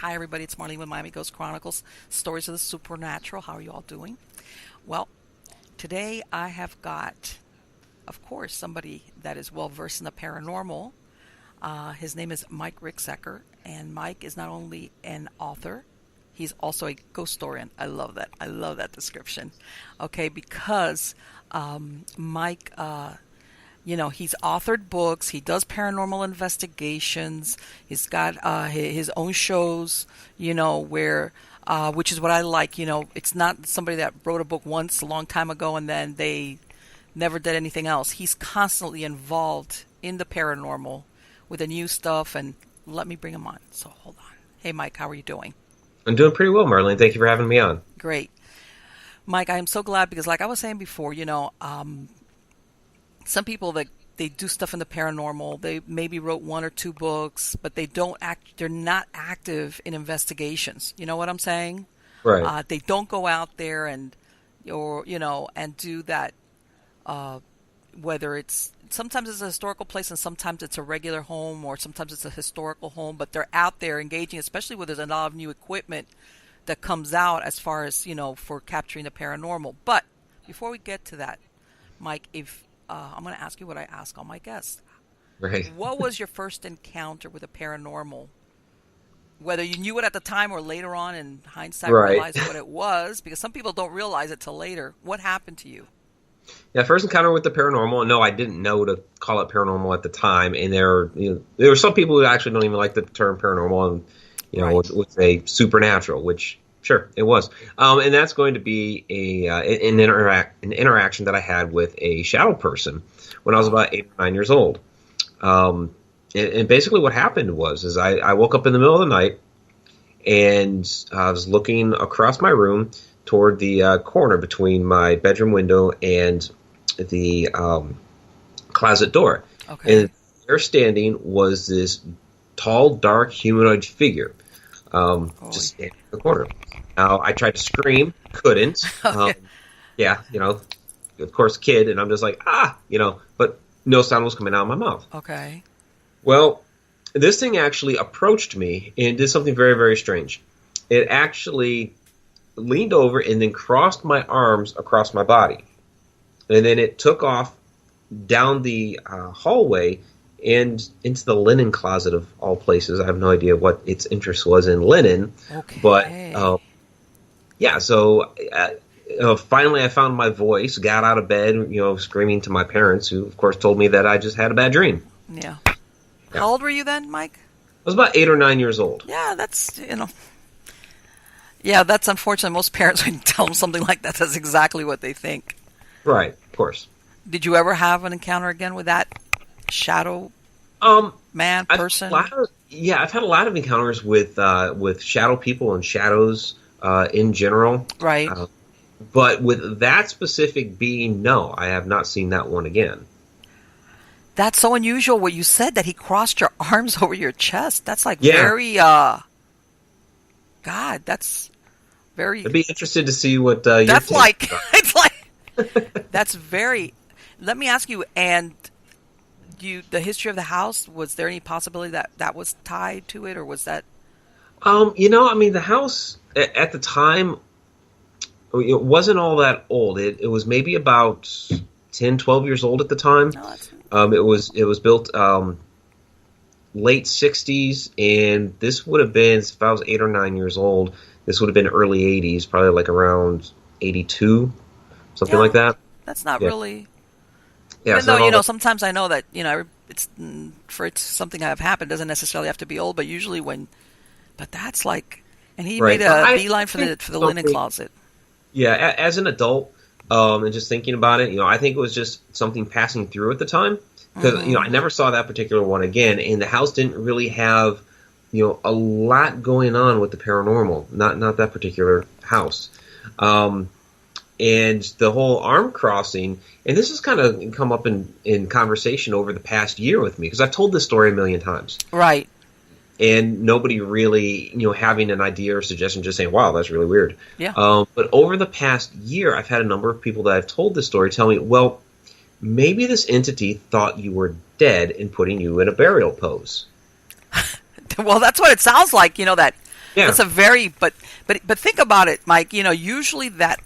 Hi, everybody. It's Marlene with Miami Ghost Chronicles, Stories of the Supernatural. How are you all doing? Well, today I have got, of course, somebody that is well versed in the paranormal. His name is Mike Ricksecker, and Mike is not only an author, he's also a Ghostorian. I love that. I love that description. Okay, because Mike, he's authored books. He does paranormal investigations. He's got his own shows, where, which is what I like. It's not somebody that wrote a book once a long time ago and then they never did anything else. He's constantly involved in the paranormal with the new stuff. And let me bring him on. So hold on. Hey, Mike, how are you doing? I'm doing pretty well, Marlene. Thank you for having me on. Great. Mike, I am so glad because like I was saying before, some people that they do stuff in the paranormal, they maybe wrote one or two books, but they're not active in investigations. You know what I'm saying? Right. They don't go out there and do that, whether sometimes it's a historical place and sometimes it's a regular home or sometimes it's a historical home, but they're out there engaging, especially when there's a lot of new equipment that comes out as far as, for capturing the paranormal. But before we get to that, Mike, I'm going to ask you what I ask all my guests. Right. What was your first encounter with the paranormal? Whether you knew it at the time or later on in hindsight realized what it was, because some people don't realize it till later. What happened to you? Yeah, first encounter with the paranormal. No, I didn't know to call it paranormal at the time, and there were some people who actually don't even like the term paranormal, and would say supernatural, which sure it was, and that's going to be an interaction that I had with a shadow person when I was about 8 or 9 years old, and basically what happened was I woke up in the middle of the night, and I was looking across my room toward the corner between my bedroom window and the closet door. Okay. And there standing was this tall, dark, humanoid figure, just standing in the corner. Now, I tried to scream, couldn't. Of course, kid, and I'm just like, but no sound was coming out of my mouth. Okay. Well, this thing actually approached me and did something very, very strange. It actually leaned over and then crossed my arms across my body. And then it took off down the hallway and into the linen closet of all places. I have no idea what its interest was in linen. Okay. But, so finally I found my voice, got out of bed, screaming to my parents, who, of course, told me that I just had a bad dream. Yeah. How old were you then, Mike? I was about 8 or 9 years old. Yeah, that's, Yeah, that's unfortunate. Most parents, when you tell them something like that, that's exactly what they think. Right, of course. Did you ever have an encounter again with that shadow man, person? I've had a lot of encounters with shadow people and shadows in general. Right. But with that specific being, no, I have not seen that one again. That's so unusual what you said, that he crossed your arms over your chest. That's like very... God, that's very... I'd be interested to see what that's like... It's like... That's very... Let me ask you, and the history of the house, was there any possibility that was tied to it, or was that... the house at the time, it wasn't all that old. It was maybe about 10, 12 years old at the time. It was built late 60s, and this would have been, if I was 8 or 9 years old, this would have been early 80s, probably like around 82, something like that. That's not really... Yeah, even though, sometimes I know that, it's something to have happened, doesn't necessarily have to be old, but usually but that's like... And he made a beeline for the linen closet. Yeah, as an adult, and just thinking about it, I think it was just something passing through at the time. Because, I never saw that particular one again, and the house didn't really have, a lot going on with the paranormal. Not that particular house. And the whole arm crossing, and this has kind of come up in conversation over the past year with me, because I've told this story a million times. Right. And nobody really, having an idea or suggestion, just saying, wow, that's really weird. Yeah. But over the past year, I've had a number of people that I've told this story tell me, well, maybe this entity thought you were dead and putting you in a burial pose. Well, that's what it sounds like, that Yeah. That's a very but think about it, Mike. Usually that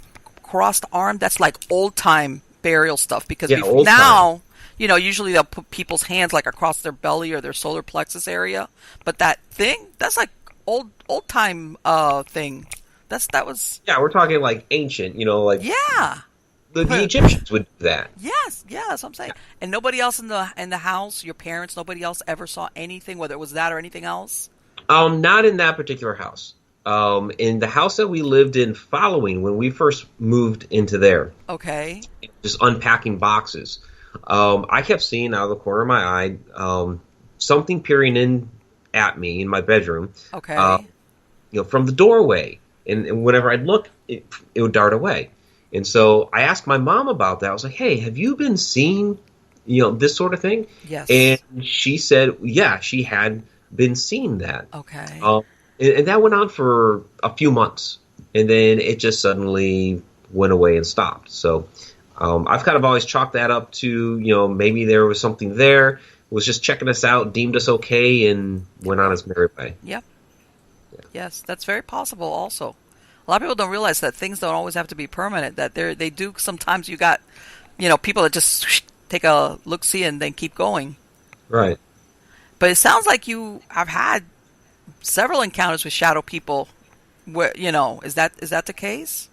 crossed arm, that's like old time burial stuff because old now time. Usually they'll put people's hands like across their belly or their solar plexus area, but that thing, that's like old time thing. That was We're talking like ancient, like yeah. the Egyptians would do that. Yes, yeah, that's what I'm saying. And nobody else in the house, your parents, nobody else ever saw anything, whether it was that or anything else? Not in that particular house. In the house that we lived in following when we first moved into there. Okay. Just unpacking boxes. I kept seeing out of the corner of my eye something peering in at me in my bedroom. Okay. From the doorway. And whenever I'd look, it would dart away. And so I asked my mom about that. I was like, hey, have you been seeing, this sort of thing? Yes. And she said, yeah, she had been seeing that. Okay. And that went on for a few months. And then it just suddenly went away and stopped. So I've kind of always chalked that up to, maybe there was something there, was just checking us out, deemed us okay, and went on its merry way. Yep. Yeah. Yes, that's very possible also. A lot of people don't realize that things don't always have to be permanent, that they do sometimes. You got, people that just take a look-see and then keep going. Right. But it sounds like you have had several encounters with shadow people. Where, is that the case?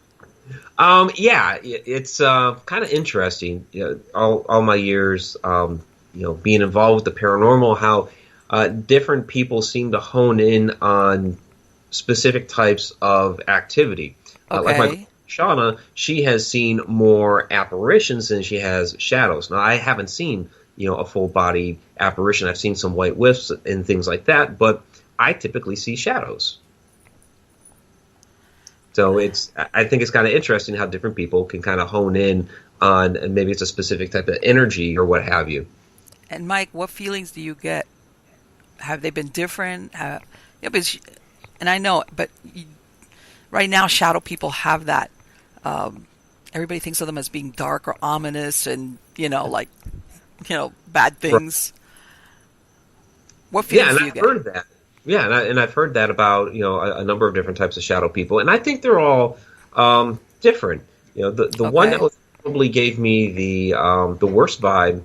Yeah, it's kind of interesting. All my years, being involved with the paranormal, how different people seem to hone in on specific types of activity. Okay. Like my Shauna, she has seen more apparitions than she has shadows. Now, I haven't seen, a full body apparition. I've seen some white wisps and things like that, but I typically see shadows. So I think it's kind of interesting how different people can kind of hone in on, and maybe it's a specific type of energy or what have you. And Mike, what feelings do you get? Have they been different? And I know, but right now, shadow people have that. Everybody thinks of them as being dark or ominous, and bad things. What feelings do you get? Heard that. Yeah, and I've heard that about a number of different types of shadow people, and I think they're all different. The one that probably gave me the worst vibe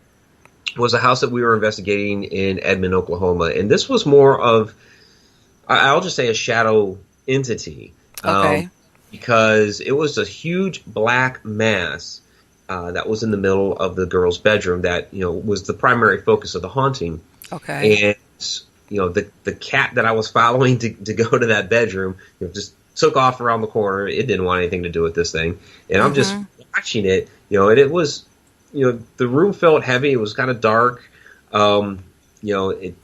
was a house that we were investigating in Edmond, Oklahoma, and this was more of, I'll just say, a shadow entity. Because it was a huge black mass that was in the middle of the girl's bedroom that was the primary focus of the haunting. Okay. And the cat that I was following to go to that bedroom just took off around the corner. It didn't want anything to do with this thing, and I'm just watching it. And it was the room felt heavy. It was kind of dark. It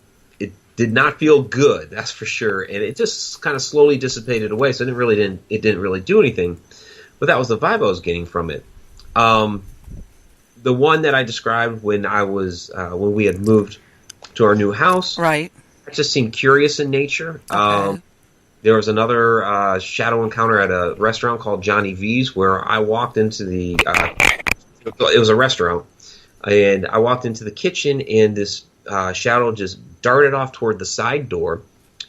did not feel good, that's for sure, and it just kind of slowly dissipated away. So it didn't really do anything, but that was the vibe I was getting from it. The one that I described when we had moved to our new house, right? It just seemed curious in nature. Okay. There was another shadow encounter at a restaurant called Johnny V's where I walked into the. It was a restaurant, and I walked into the kitchen, and this shadow just darted off toward the side door.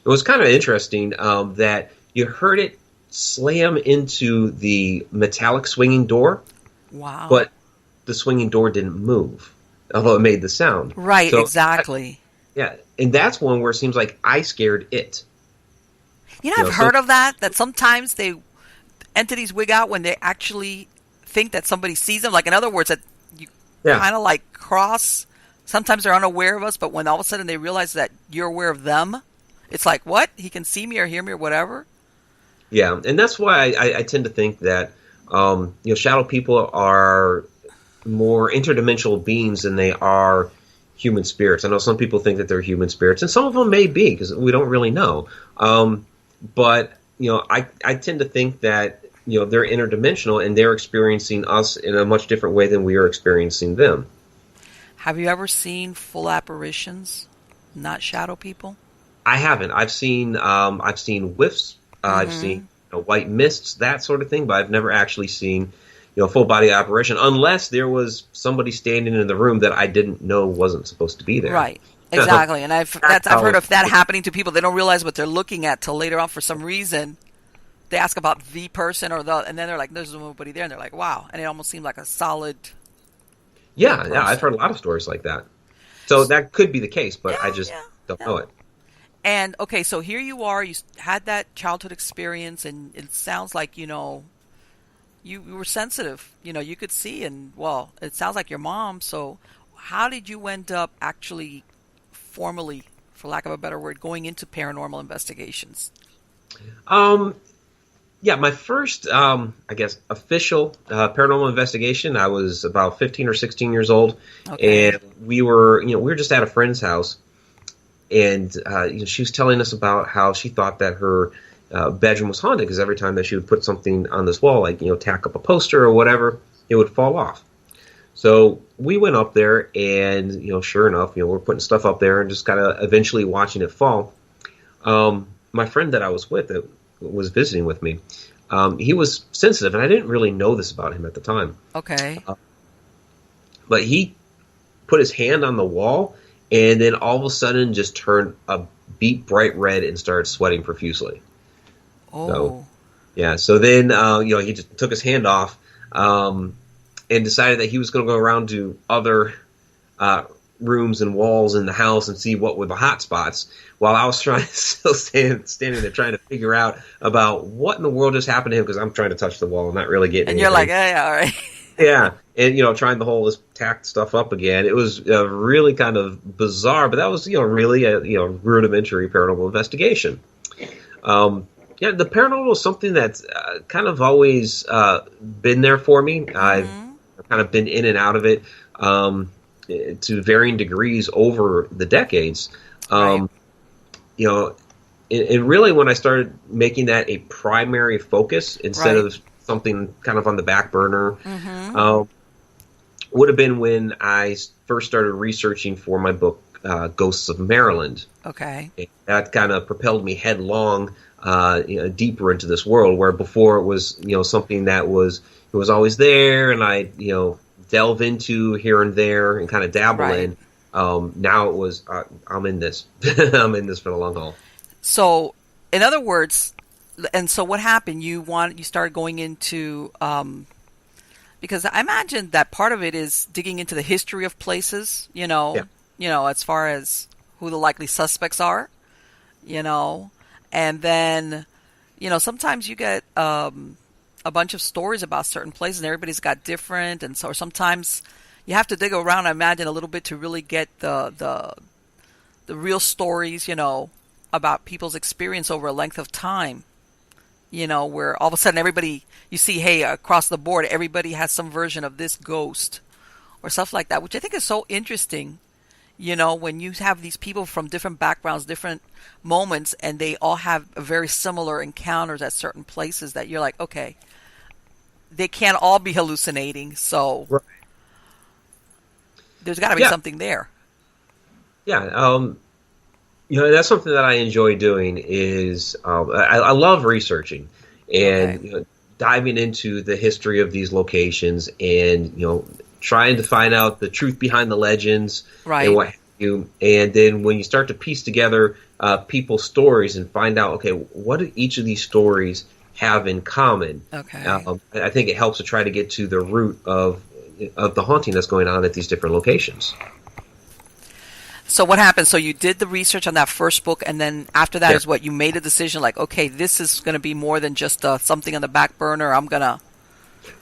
It was kind of interesting that you heard it slam into the metallic swinging door. Wow! But the swinging door didn't move, although it made the sound. Right, so exactly. And that's one where it seems like I scared it. I've heard of that sometimes entities wig out when they actually think that somebody sees them. Like, in other words, that you kind of like cross. Sometimes they're unaware of us, but when all of a sudden they realize that you're aware of them, it's like, what? He can see me or hear me or whatever? Yeah, and that's why I tend to think that shadow people are more interdimensional beings than they are human spirits. I know some people think that they're human spirits, and some of them may be, because we don't really know. But I tend to think that they're interdimensional and they're experiencing us in a much different way than we are experiencing them. Have you ever seen full apparitions, not shadow people? I haven't. I've seen whiffs. I've seen white mists, that sort of thing, but I've never actually seen full body apparition, unless there was somebody standing in the room that I didn't know wasn't supposed to be there. Right. Exactly, and I've heard of that happening to people. They don't realize what they're looking at till later on. For some reason, they ask about the person and then they're like, "There's nobody there," and they're like, "Wow!" And it almost seemed like a solid. Yeah, I've heard a lot of stories like that. So that could be the case, but I just don't know it. And okay, so here you are. You had that childhood experience, and it sounds like you were sensitive. You could see, and well, it sounds like your mom. So, how did you end up actually formally, for lack of a better word, going into paranormal investigations? Yeah, my first, I guess, official paranormal investigation, I was about 15 or 16 years old, and we were just at a friend's house, and she was telling us about how she thought that her bedroom was haunted because every time that she would put something on this wall, like tack up a poster or whatever, it would fall off. So we went up there, and sure enough, we're putting stuff up there and just kind of eventually watching it fall. My friend that I was with that was visiting with me, he was sensitive, and I didn't really know this about him at the time. Okay. But he put his hand on the wall, and then all of a sudden just turned a beet bright red and started sweating profusely. Oh. So, yeah. So then, he just took his hand off, and decided that he was going to go around to other rooms and walls in the house and see what were the hot spots, while I was still standing there trying to figure out about what in the world just happened to him, because I'm trying to touch the wall and not really getting anything. And you're like, yeah, all right. Yeah, and trying the whole tack stuff up again. It was really kind of bizarre, but that was really a rudimentary paranormal investigation. Yeah, the paranormal is something that's kind of always been there for me. I've kind of been in and out of it to varying degrees over the decades. Right. And really when I started making that a primary focus instead of something kind of on the back burner, would have been when I first started researching for my book, Ghosts of Maryland. Okay. That kind of propelled me headlong deeper into this world, where before it was something that was always there, and I delve into here and there and kind of dabble in. Now it was I'm in this. I'm in this for the long haul. So, in other words, and so what happened? You started going into because I imagine that part of it is digging into the history of places. As far as who the likely suspects are. And then, sometimes you get a bunch of stories about certain places, and everybody's got different, and so sometimes you have to dig around, I imagine, a little bit to really get the real stories, about people's experience over a length of time. Where all of a sudden everybody, you see, hey, across the board, everybody has some version of this ghost or stuff like that, which I think is so interesting. When you have these people from different backgrounds, different moments, and they all have very similar encounters at certain places, that you're like, okay, they can't all be hallucinating, so there's got to be something there. Yeah, that's something that I enjoy doing is I love researching and diving into the history of these locations and, trying to find out the truth behind the legends and what have you. And then when you start to piece together people's stories and find out, okay, what do each of these stories have in common? Okay. I think it helps to try to get to the root of the haunting that's going on at these different locations. So what happened? So you did the research on that first book, and then after that is what you made a decision, like, okay, this is going to be more than just something on the back burner. I'm going to...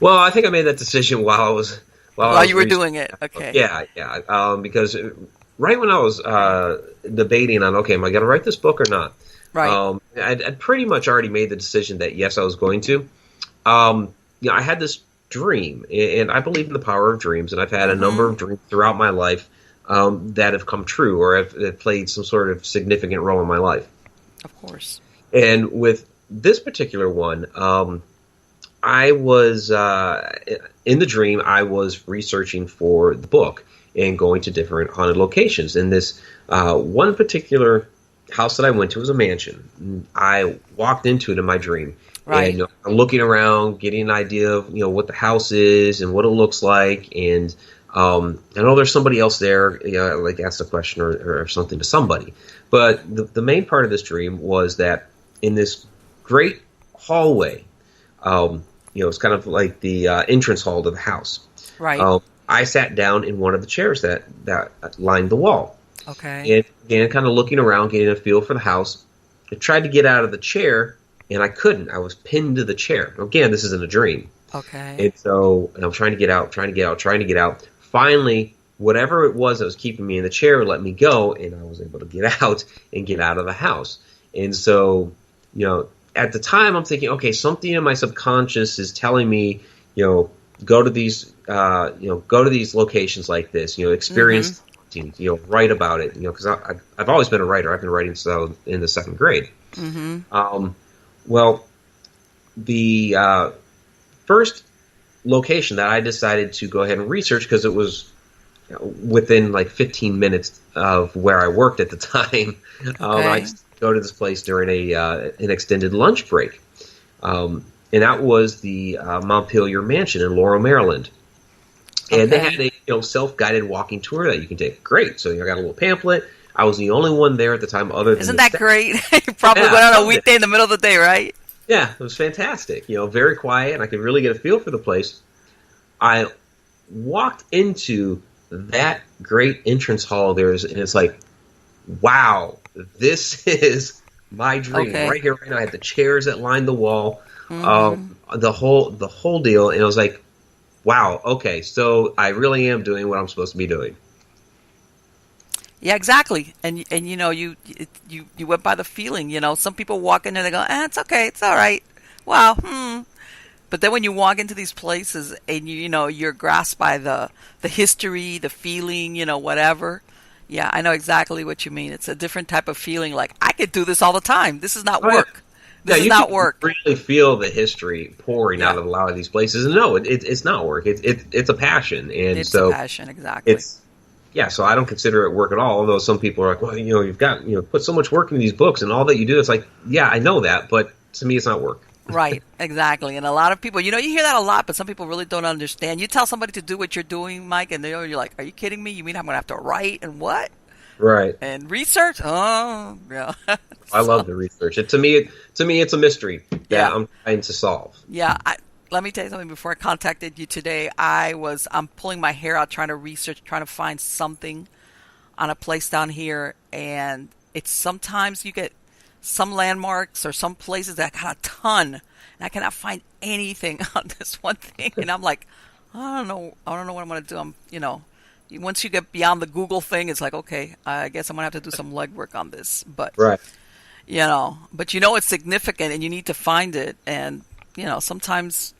Well, I think I made that decision while you were doing it. Okay. Yeah. Because right when I was debating on, okay, am I going to write this book or not? Right. I'd pretty much already made the decision that yes, I was going to. I had this dream, and I believe in the power of dreams, and I've had a number of dreams throughout my life that have come true or have played some sort of significant role in my life. Of course. And with this particular one, I was in the dream. I was researching for the book and going to different haunted locations. And this one particular house that I went to was a mansion. I walked into it in my dream, and I'm looking around, getting an idea of what the house is and what it looks like, and I know there's somebody else there, like asked a question or something to somebody. But the main part of this dream was that in this great hallway, it's kind of like the entrance hall to the house. Right. I sat down in one of the chairs that lined the wall. Okay. And again, kind of looking around, getting a feel for the house. I tried to get out of the chair, and I couldn't. I was pinned to the chair. Again, this isn't a dream. Okay. And so I'm trying to get out. Finally, whatever it was that was keeping me in the chair let me go, and I was able to get out and get out of the house. And so, at the time, I'm thinking, okay, something in my subconscious is telling me, go to these locations like this, experience, write about it, because I've always been a writer. I've been writing so in the second grade. Mm-hmm. Well, the first location that I decided to go ahead and research, because it was within like 15 minutes of where I worked at the time. I go to this place during an extended lunch break, and that was the Montpelier Mansion in Laurel, Maryland. And they had a self-guided walking tour that you can take. Great. So I got a little pamphlet. I was the only one there at the time other than Isn't that great? You probably went on a weekday in the middle of the day, right? Yeah, it was fantastic. Very quiet, and I could really get a feel for the place. I walked into that great entrance hall of theirs, and it's like, wow, this is my dream right here, right now. I had the chairs that lined the wall, the whole deal, and I was like, wow, okay, so I really am doing what I'm supposed to be doing. Yeah, exactly. And you went by the feeling. Some people walk in there, they go, it's okay, it's all right. Wow, But then when you walk into these places and you're grasped by the history, the feeling, whatever. Yeah, I know exactly what you mean. It's a different type of feeling. Like, I could do this all the time. This is not work. This is not work. You really feel the history pouring out of a lot of these places. And no, it's not work. It's a passion. And it's a passion, exactly. So I don't consider it work at all. Although some people are like, well, you've got put so much work into these books and all that you do. It's like, yeah, I know that, but to me, it's not work. Right, exactly. And a lot of people, you hear that a lot, but some people really don't understand. You tell somebody to do what you're doing, Mike, and you're like, are you kidding me? You mean I'm going to have to write and what? Right. And research? Oh, yeah. I love the research. To me, it's a mystery that I'm trying to solve. Yeah. Let me tell you something. Before I contacted you today, I'm pulling my hair out trying to research, trying to find something on a place down here. And it's sometimes you get some landmarks or some places that got a ton, and I cannot find anything on this one thing. And I'm like, I don't know what I'm going to do. Once you get beyond the Google thing, it's like, okay, I guess I'm going to have to do some legwork on this. But, right. But it's significant and you need to find it. And, sometimes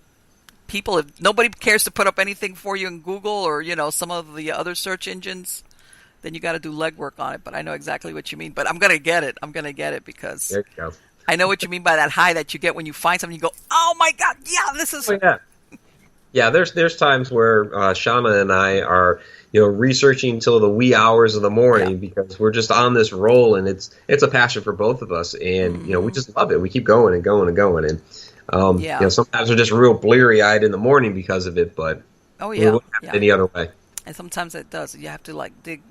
people, if nobody cares to put up anything for you in Google or, some of the other search engines, then you got to do legwork on it. But I know exactly what you mean. But I'm going to get it. Because there you go. I know what you mean by that high that you get when you find something. You go, oh, my God, yeah, this is... Oh, yeah. Yeah, there's times where Shauna and I are, researching till the wee hours of the morning because we're just on this roll, and it's a passion for both of us, and we just love it. We keep going and going and going, and sometimes we're just real bleary-eyed in the morning because of it, but we wouldn't have it any other way. And sometimes it does. You have to dig,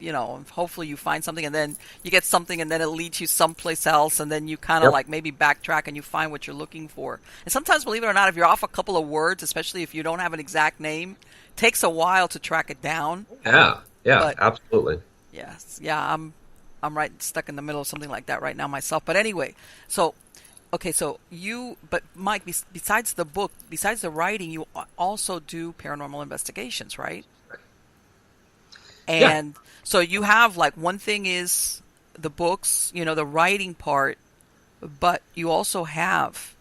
hopefully you find something and then you get something and then it leads you someplace else and then you kind of maybe backtrack and you find what you're looking for. And sometimes, believe it or not, if you're off a couple of words, especially if you don't have an exact name, it takes a while to track it down. Yeah, absolutely. Yes, yeah, I'm right stuck in the middle of something like that right now myself. But anyway, but Mike, besides the book, besides the writing, you also do paranormal investigations, right? And so you have one thing is the books, the writing part, but you also have,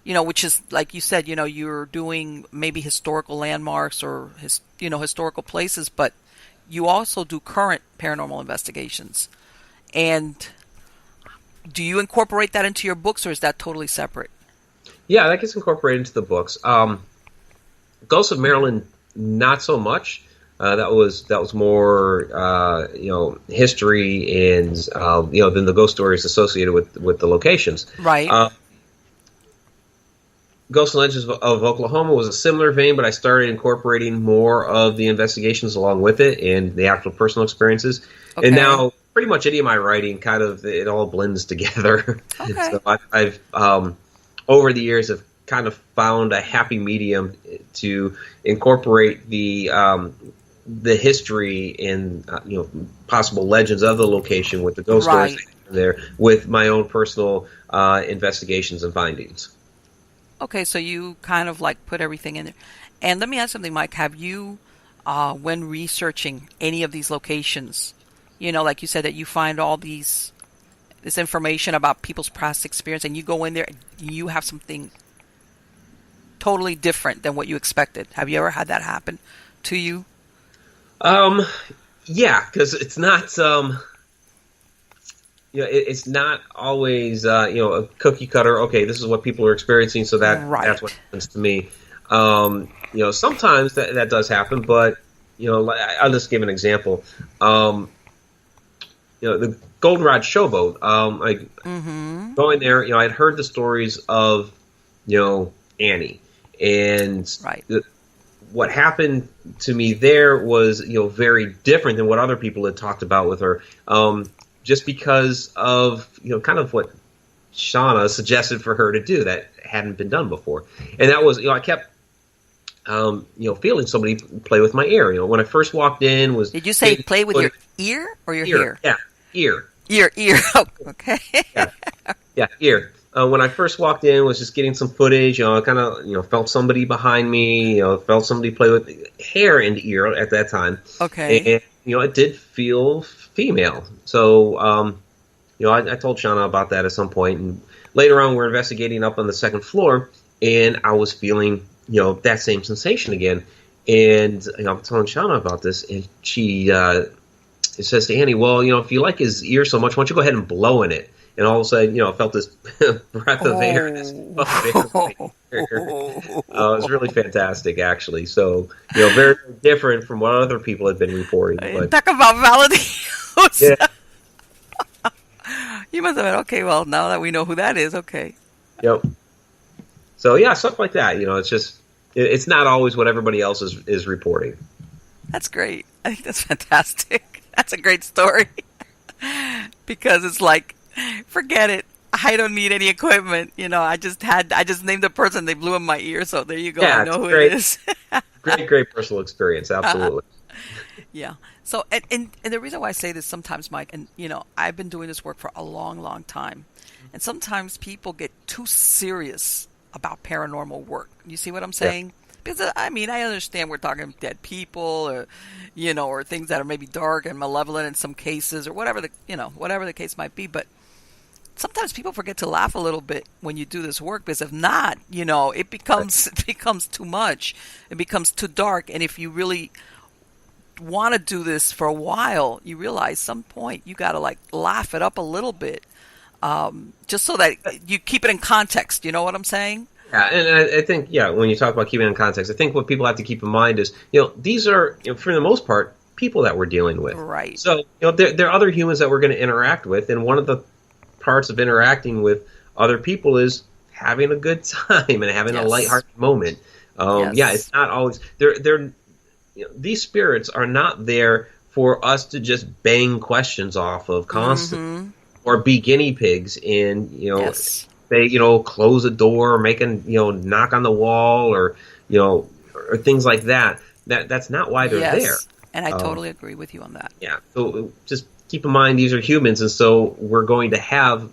which is like you said, you're doing maybe historical landmarks or, historical places, but you also do current paranormal investigations. And do you incorporate that into your books or is that totally separate? Yeah, that gets incorporated into the books. Ghosts of Maryland, not so much. That was more history and than the ghost stories associated with the locations. Right. Ghosts and Legends of Oklahoma was a similar vein, but I started incorporating more of the investigations along with it and the actual personal experiences. Okay. And now, pretty much any of my writing, kind of, it all blends together. Okay. So I've over the years, have kind of found a happy medium to incorporate the history and possible legends of the location with the ghost stories there, with my own personal investigations and findings. Okay, so you kind of like put everything in there. And let me ask something, Mike. Have you, when researching any of these locations, like you said that you find all this information about people's past experience, and you go in there and you have something totally different than what you expected? Have you ever had that happen to you? Yeah, because it's not it's not always a cookie cutter. Okay, this is what people are experiencing, so that's what happens to me. Sometimes that does happen, but I'll just give an example. The Goldenrod Showboat. Going there, I'd heard the stories of Annie, and what happened to me there was very different than what other people had talked about with her. Just because of kind of what Shauna suggested for her to do that hadn't been done before, and that was I kept feeling somebody play with my ear. When I first walked in, did you say play with your ear or your hair? Yeah, ear. Oh, okay. yeah, ear. When I first walked in, was just getting some footage. I kind of felt somebody behind me. Felt somebody play with hair and ear at that time. Okay. And it did feel female. So, I told Shauna about that at some point, and later on, we're investigating up on the second floor, and I was feeling, that same sensation again. And I'm telling Shauna about this, and she says to Annie, "Well, if you like his ear so much, why don't you go ahead and blow in it?" And all of a sudden, I felt this breath of air. It was really fantastic, actually. So, very, very different from what other people had been reporting. But, talk about validation. Yeah. You must have been, okay, well, now that we know who that is, okay. Yep. So, yeah, stuff like that. It's just, it's not always what everybody else is reporting. That's great. I think that's fantastic. That's a great story. Because it's like, forget it. I don't need any equipment. I just named the person. They blew in my ear. So there you go. Yeah, I know who it is. great personal experience. Absolutely. Yeah. So, and the reason why I say this sometimes, Mike, and I've been doing this work for a long, long time, and sometimes people get too serious about paranormal work. You see what I'm saying? Yeah. Because I understand we're talking dead people, or or things that are maybe dark and malevolent in some cases, or whatever the case might be, but sometimes people forget to laugh a little bit when you do this work, because if not, it becomes too much. It becomes too dark. And if you really want to do this for a while, you realize some point you got to laugh it up a little bit, just so that you keep it in context. You know what I'm saying? Yeah, and I think, when you talk about keeping it in context, I think what people have to keep in mind is, these are, for the most part, people that we're dealing with. Right. So, there are other humans that we're going to interact with, and one of the parts of interacting with other people is having a good time and having a lighthearted moment. Yeah, it's not always they're these spirits are not there for us to just bang questions off of constantly, or be guinea pigs and they close a door, or make a knock on the wall, or or things like that. That's not why they're there. And I totally agree with you on that. Yeah. So just keep in mind, these are humans, and so we're going to have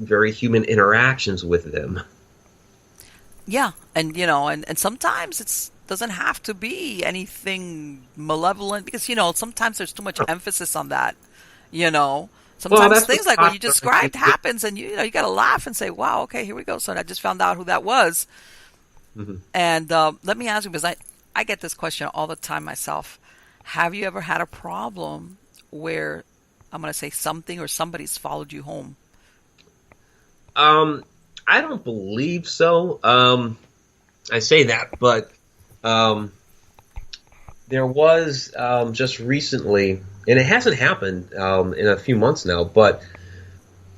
very human interactions with them. Yeah, and and sometimes it doesn't have to be anything malevolent, because sometimes there's too much emphasis on that. Sometimes things like what you described happens, and you got to laugh and say, "Wow, okay, here we go." So I just found out who that was. Mm-hmm. And let me ask you, because I get this question all the time myself. Have you ever had a problem where, I'm going to say, something or somebody's followed you home? I don't believe so. I say that, but there was just recently, and it hasn't happened in a few months now, but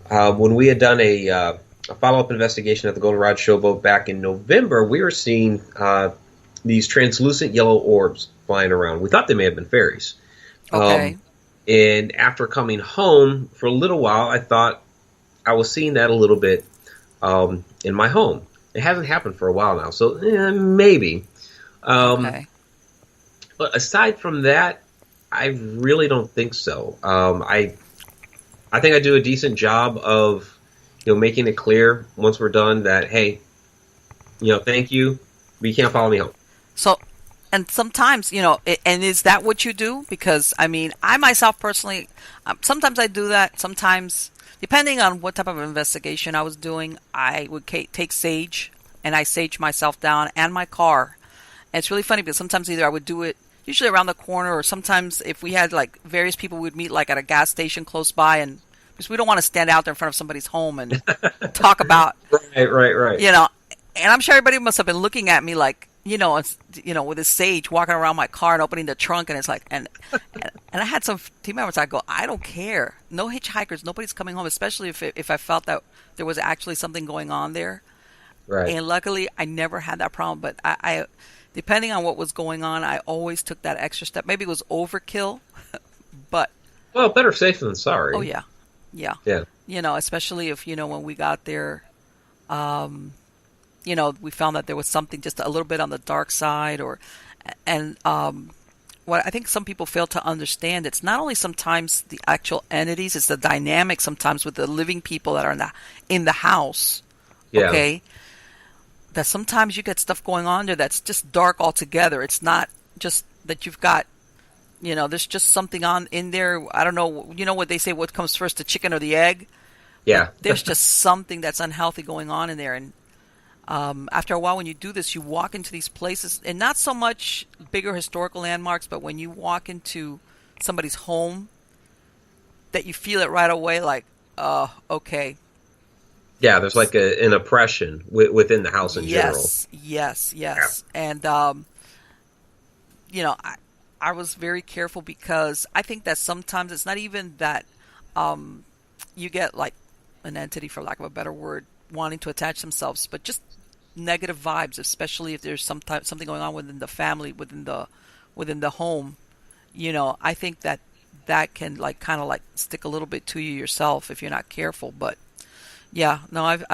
when we had done a a follow-up investigation at the Goldenrod Showboat back in November, we were seeing these translucent yellow orbs flying around. We thought they may have been fairies. Okay. And after coming home for a little while, I thought I was seeing that a little bit in my home. It hasn't happened for a while now, so maybe. Okay. But aside from that, I really don't think so. I think I do a decent job of, making it clear once we're done that, hey, thank you, but you can't follow me home. So, and sometimes, and is that what you do? Because, I mean, I myself personally, sometimes I do that. Sometimes, depending on what type of investigation I was doing, I would take sage, and I sage myself down and my car. And it's really funny because sometimes either I would do it usually around the corner, or sometimes if we had like various people would meet like at a gas station close by, and because we don't want to stand out there in front of somebody's home and talk about right. And I'm sure everybody must have been looking at me like, with a sage walking around my car and opening the trunk, and it's like, and I had some team members. I go, I don't care, no hitchhikers, nobody's coming home, especially if I felt that there was actually something going on there. Right. And luckily, I never had that problem. But I depending on what was going on, I always took that extra step. Maybe it was overkill, but better safe than sorry. Oh yeah. Especially if when we got there, we found that there was something just a little bit on the dark side, what I think some people fail to understand, it's not only sometimes the actual entities, it's the dynamic sometimes with the living people that are in the house. Yeah. Okay. That sometimes you get stuff going on there that's just dark altogether. It's not just that you've got, there's just something in there. I don't know. What they say, what comes first, the chicken or the egg? Yeah. There's just something that's unhealthy going on in there. And after a while, when you do this, you walk into these places, and not so much bigger historical landmarks, but when you walk into somebody's home, that you feel it right away, like, okay. Yeah, there's like an oppression within the house in general. Yes. Yeah. And, I was very careful because I think that sometimes it's not even that you get like an entity, for lack of a better word, wanting to attach themselves, but just negative vibes, especially if there's something going on within the family, within the home. I think that can kind of stick a little bit to you yourself if you're not careful. But yeah, no, I've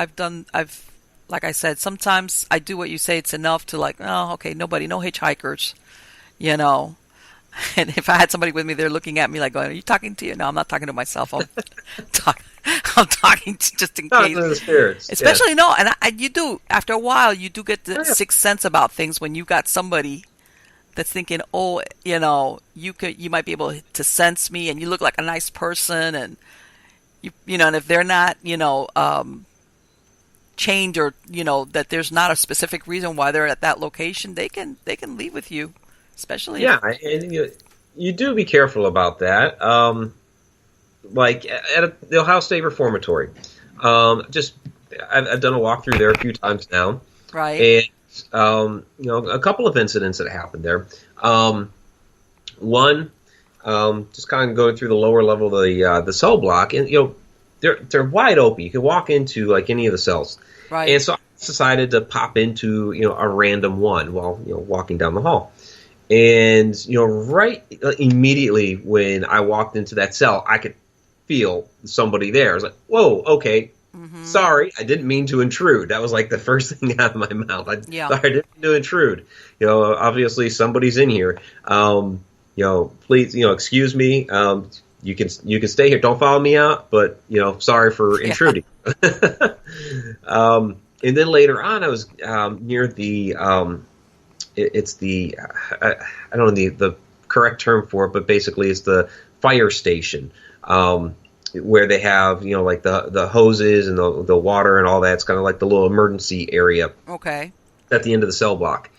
like I said, sometimes I do what you say. It's enough to like, oh, okay, no hitchhikers, And if I had somebody with me, they're looking at me like going, "Are you talking to you?" No, I'm not talking to myself. I'm talking to, just in case. To the spirits. Especially and you do after a while. You do get the sixth sense about things when you got somebody that's thinking, "Oh, you might be able to sense me, and you look like a nice person, and and if they're not, chained or that there's not a specific reason why they're at that location, they can leave with you." Especially and you do be careful about that. Like at the Ohio State Reformatory, I've done a walkthrough there a few times now, right? And a couple of incidents that happened there. One, just kind of going through the lower level of the cell block, and they're wide open. You can walk into like any of the cells, right? And so I decided to pop into a random one while walking down the hall. And, right immediately when I walked into that cell, I could feel somebody there. I was like, whoa, okay, sorry, I didn't mean to intrude. That was like the first thing out of my mouth. Sorry, I didn't mean to intrude. Obviously somebody's in here. Please, excuse me. You can stay here. Don't follow me out, but, sorry for intruding. And then later on, I was near the... It's the I don't know the correct term for it, but basically it's the fire station where they have like the hoses and the water and all that. It's kind of like the little emergency area. Okay. At the end of the cell block,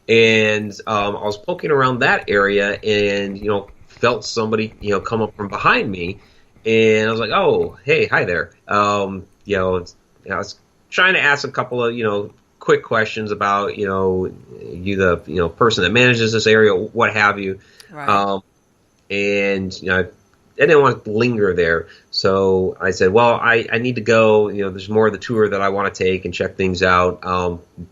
and I was poking around that area and felt somebody come up from behind me, and I was like, oh, hey, hi there. I was trying to ask a couple of quick questions about the person that manages this area, what have you. Right. And didn't want to linger there. So I said, well, I need to go. There's more of the tour that I want to take and check things out.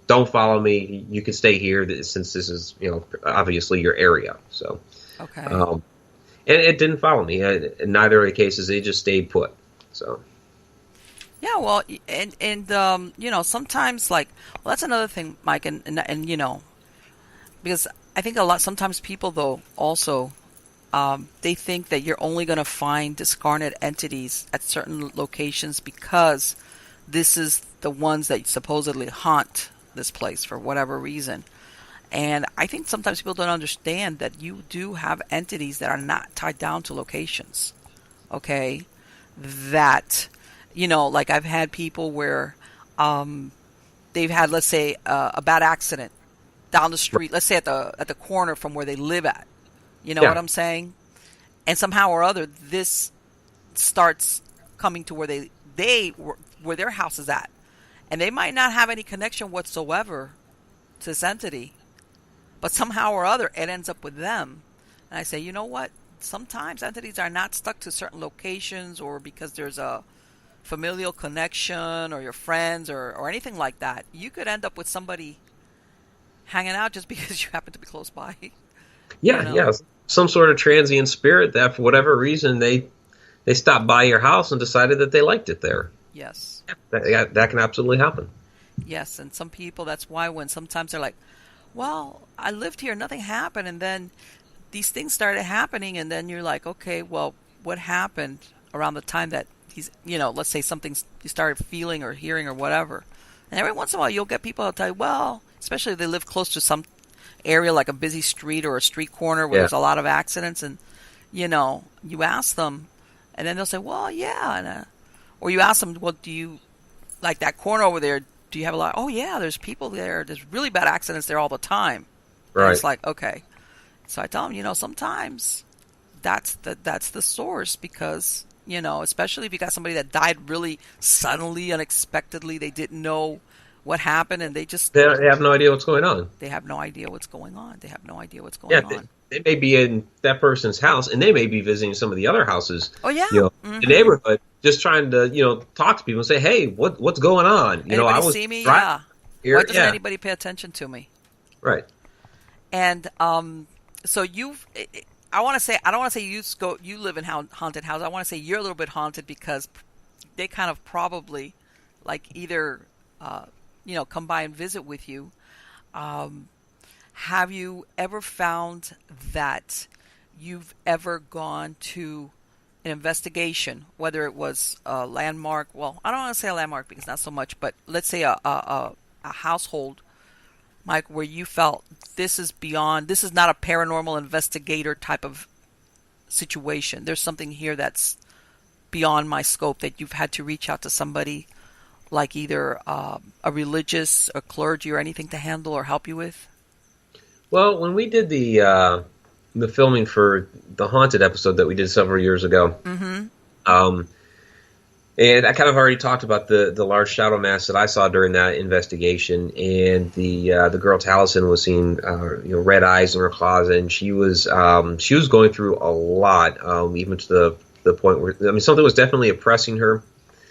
Don't follow me. You can stay here since this is, obviously your area. So, Okay. And it didn't follow me. In neither of the cases, they just stayed put. So. Yeah, well, and sometimes that's another thing, Mike, and because I think sometimes people though also they think that you're only going to find discarnate entities at certain locations because this is the ones that supposedly haunt this place for whatever reason. And I think sometimes people don't understand that you do have entities that are not tied down to locations. Okay? That, I've had people where they've had, let's say, a bad accident down the street, let's say at the corner from where they live at. You know what I'm saying? And somehow or other, this starts coming to where where their house is at. And they might not have any connection whatsoever to this entity, but somehow or other, it ends up with them. And I say, you know what? Sometimes entities are not stuck to certain locations or because there's a familial connection or your friends or anything like that. You could end up with somebody hanging out just because you happen to be close by. Yeah. Some sort of transient spirit that for whatever reason they stopped by your house and decided that they liked it there. Yes. That can absolutely happen. Yes, and some people, that's why when sometimes they're like, well, I lived here, nothing happened, and then these things started happening, and then you're like, okay, well, what happened around the time that he's, let's say something you started feeling or hearing or whatever. And every once in a while you'll get people who'll tell you, well, especially if they live close to some area like a busy street or a street corner where there's a lot of accidents, and you ask them, and then they'll say, well, yeah, or you ask them, well, do you like that corner over there, do you have a lot? Oh yeah, there's people there, there's really bad accidents there all the time. Right. And it's like, okay. So I tell them, sometimes that's the source, because especially if you got somebody that died really suddenly, unexpectedly, they didn't know what happened, and they have no idea what's going on. They have no idea what's going on. They may be in that person's house, and they may be visiting some of the other houses. Oh yeah, the neighborhood, just trying to talk to people and say, hey, what's going on? Anybody I was see me? Yeah. Why doesn't anybody pay attention to me? Right. And so I want to say, I don't want to say you live in haunted house. I want to say you're a little bit haunted because they kind of probably either come by and visit with you. Have you ever found that you've ever gone to an investigation, whether it was a landmark? Well, I don't want to say a landmark because not so much, but let's say a household, Mike, where you felt this is not a paranormal investigator type of situation. There's something here that's beyond my scope, that you've had to reach out to somebody like either a religious, a clergy, or anything to handle or help you with? Well, when we did the filming for the haunted episode that we did several years ago, and I kind of already talked about the large shadow mass that I saw during that investigation, and the girl Taliesin was seeing red eyes in her closet, and she was going through a lot, even to the point where something was definitely oppressing her.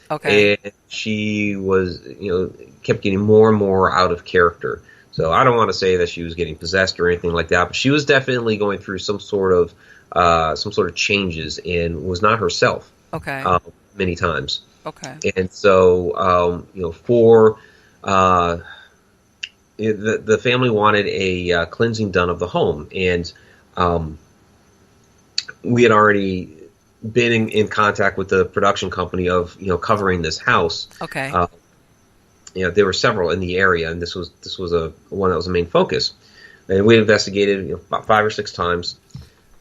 Okay. And she was kept getting more and more out of character. So I don't want to say that she was getting possessed or anything like that, but she was definitely going through some sort of changes and was not herself. Okay. Many times. Okay. And so for the family wanted a cleansing done of the home, and we had already been in contact with the production company of covering this house. Okay. There were several in the area, and this was one that was the main focus. And we investigated about 5 or 6 times.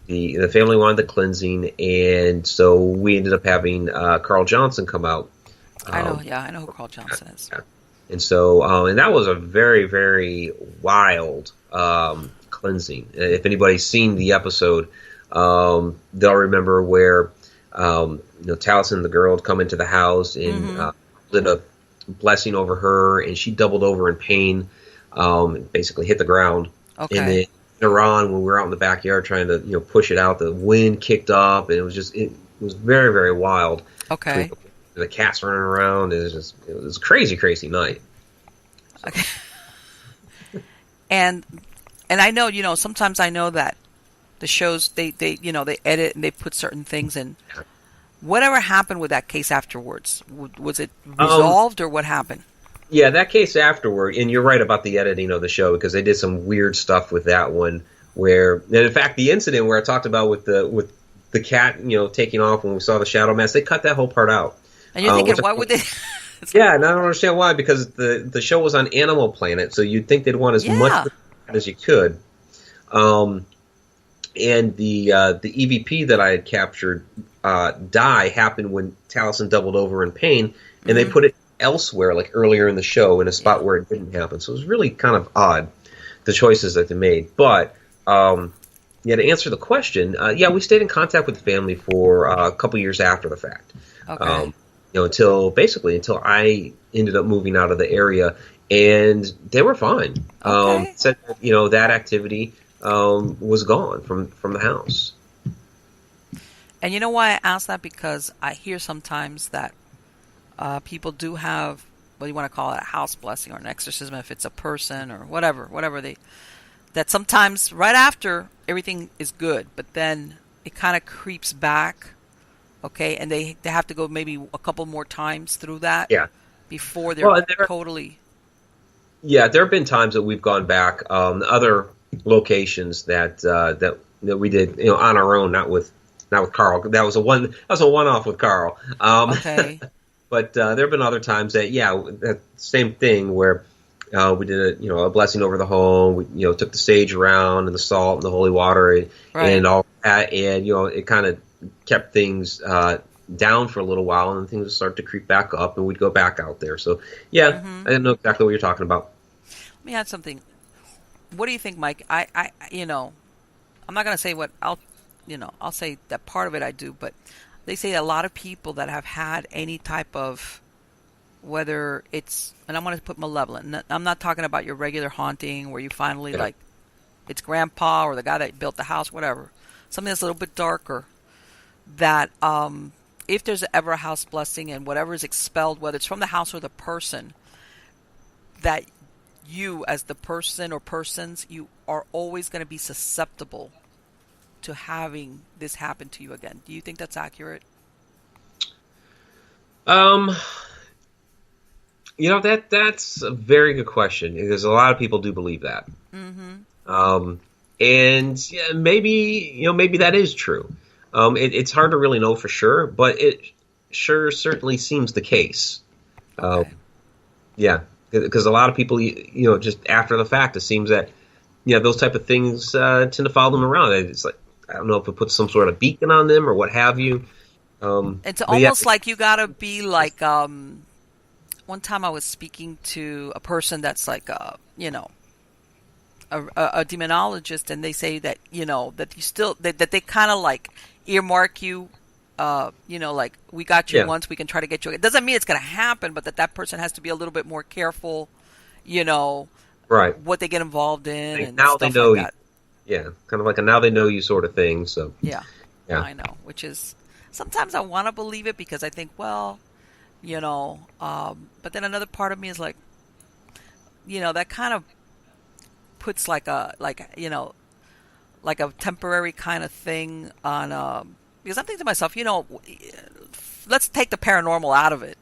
The family wanted the cleansing, and so we ended up having Carl Johnson come out. I know who Carl Johnson is. Yeah. And so, and that was a very, very wild cleansing. If anybody's seen the episode, they'll remember where Taliesin, the girl, had come into the house and did a blessing over her, and she doubled over in pain, and basically hit the ground. Okay. And then later on, when we were out in the backyard trying to push it out, the wind kicked up, and it was just was very, very wild. Okay. The cats running around. It was a crazy, crazy night. So. Okay. And I know, sometimes I know that the shows they edit and they put certain things in. Whatever happened with that case afterwards? Was it resolved or what happened? Yeah, that case afterward, and you're right about the editing of the show because they did some weird stuff with that one. And in fact, the incident where I talked about with the cat, taking off when we saw the shadow mask, they cut that whole part out. And you're thinking, why would they? Yeah, and I don't understand why, because the show was on Animal Planet, so you'd think they'd want as much as you could. And the EVP that I had captured die happened when Taliesin doubled over in pain, and they put it elsewhere, like earlier in the show, in a spot where it didn't happen. So it was really kind of odd, the choices that they made. But to answer the question, we stayed in contact with the family for a couple years after the fact. Okay. Until I ended up moving out of the area, and they were fine. Okay. Said that activity was gone from the house. And you know why I ask that? Because I hear sometimes that people do have, what you want to call it, a house blessing or an exorcism, if it's a person or whatever that sometimes right after everything is good, but then it kind of creeps back. Okay, and they have to go maybe a couple more times through that before they're totally... Yeah, there have been times that we've gone back other locations that we did on our own, not with Carl. That was a one-off with Carl. Okay. But there have been other times that same thing where we did a blessing over the home. We took the sage around and the salt and the holy water and all that, and it kind of kept things down for a little while, and then things would start to creep back up, and we'd go back out there. So I didn't know exactly what you're talking about. Let me add something. What do you think, Mike? I'm not going to say what I'll say that part of it I do, but they say a lot of people that have had any type of, whether it's, and I'm going to put malevolent. I'm not talking about your regular haunting where you finally like it's grandpa or the guy that built the house, whatever. Something that's a little bit darker. That if there's ever a house blessing and whatever is expelled, whether it's from the house or the person, that you as the person or persons, you are always going to be susceptible to having this happen to you again. Do you think that's accurate? That's a very good question, because a lot of people do believe that. Mm-hmm. And maybe that is true. It's hard to really know for sure, but it certainly seems the case. Okay. Because a lot of people, just after the fact, it seems that, those type of things tend to follow them around. It's like, I don't know if it puts some sort of beacon on them or what have you. It's almost like you gotta be like, one time I was speaking to a person that's like, a demonologist, and they say that, that you still, that they kind of like earmark you, like we got you once, we can try to get you. It doesn't mean it's going to happen, but that person has to be a little bit more careful, right, what they get involved in. Like and now stuff they know like that. Kind of like a now they know you sort of thing. So yeah, I know. Which is, sometimes I want to believe it because I think, well, but then another part of me is like, that kind of puts like a temporary kind of thing on, because I'm thinking to myself, let's take the paranormal out of it.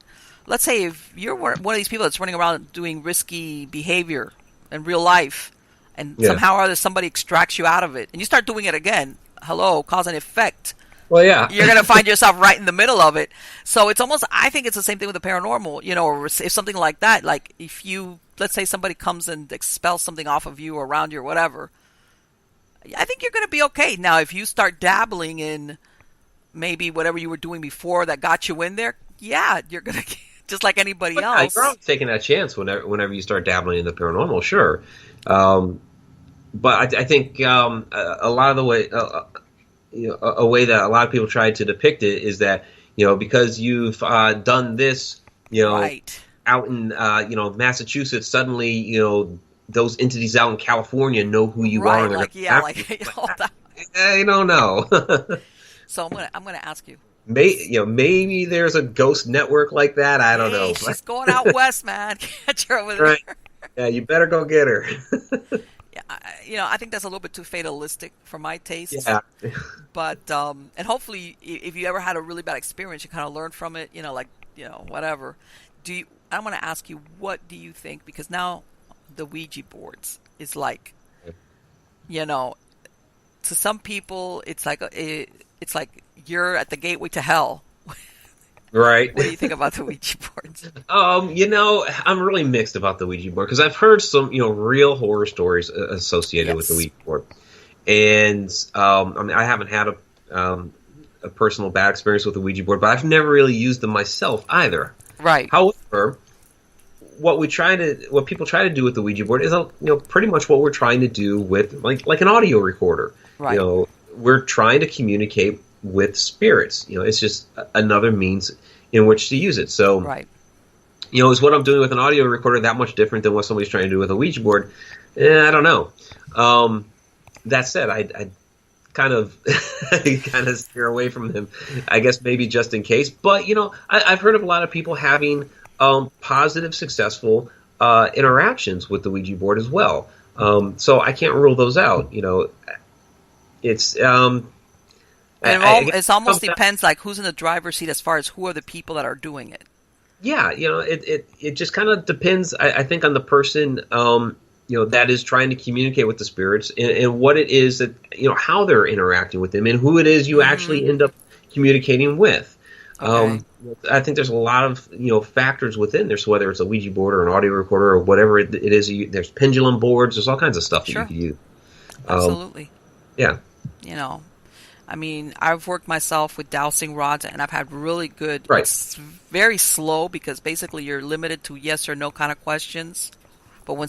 Let's say if you're one of these people that's running around doing risky behavior in real life, and somehow or other somebody extracts you out of it, and you start doing it again, cause and effect. Well, yeah. You're going to find yourself right in the middle of it. So it's almost, I think it's the same thing with the paranormal, or if something like that, like if you, let's say somebody comes and expels something off of you or around you or whatever, I think you're going to be okay. Now, if you start dabbling in maybe whatever you were doing before that got you in there, you're going to, just like anybody else. You're always taking that chance whenever you start dabbling in the paranormal, sure. But I think a lot of the way, a way that a lot of people try to depict it is that, because you've done this, right, out in Massachusetts, suddenly those entities out in California know who you are. Like, all that. I don't know. So I'm gonna ask you, maybe there's a ghost network like that. I don't know. She's going out west, man. Catch her over there. Right. Yeah, you better go get her. Yeah, I think that's a little bit too fatalistic for my taste. Yeah. But and hopefully, if you ever had a really bad experience, you kind of learn from it. Whatever. I'm going to ask you, what do you think? Because now the Ouija boards is like, to some people, it's like you're at the gateway to hell. Right. What do you think about the Ouija boards? I'm really mixed about the Ouija board because I've heard some, real horror stories associated with the Ouija board, and I haven't had a personal bad experience with the Ouija board, but I've never really used them myself either. Right. However, what people try to do with the Ouija board is, pretty much what we're trying to do with like an audio recorder. Right. We're trying to communicate with spirits. It's just another means in which to use it. So, right. Is what I'm doing with an audio recorder that much different than what somebody's trying to do with a Ouija board? I don't know. That said, I kind of steer away from them, I guess, maybe just in case. But, I've heard of a lot of people having positive, successful interactions with the Ouija board as well. So I can't rule those out. It's it almost depends, like, who's in the driver's seat as far as who are the people that are doing it. Yeah, it just kind of depends, I think, on the person, that is trying to communicate with the spirits and what it is that, how they're interacting with them and who it is you actually end up communicating with. Okay. I think there's a lot of, factors within there. So whether it's a Ouija board or an audio recorder or whatever it is, there's pendulum boards, there's all kinds of stuff that you can use. Absolutely. Yeah. I mean, I've worked myself with dowsing rods, and I've had really good. Right. It's very slow because basically you're limited to yes or no kind of questions. But when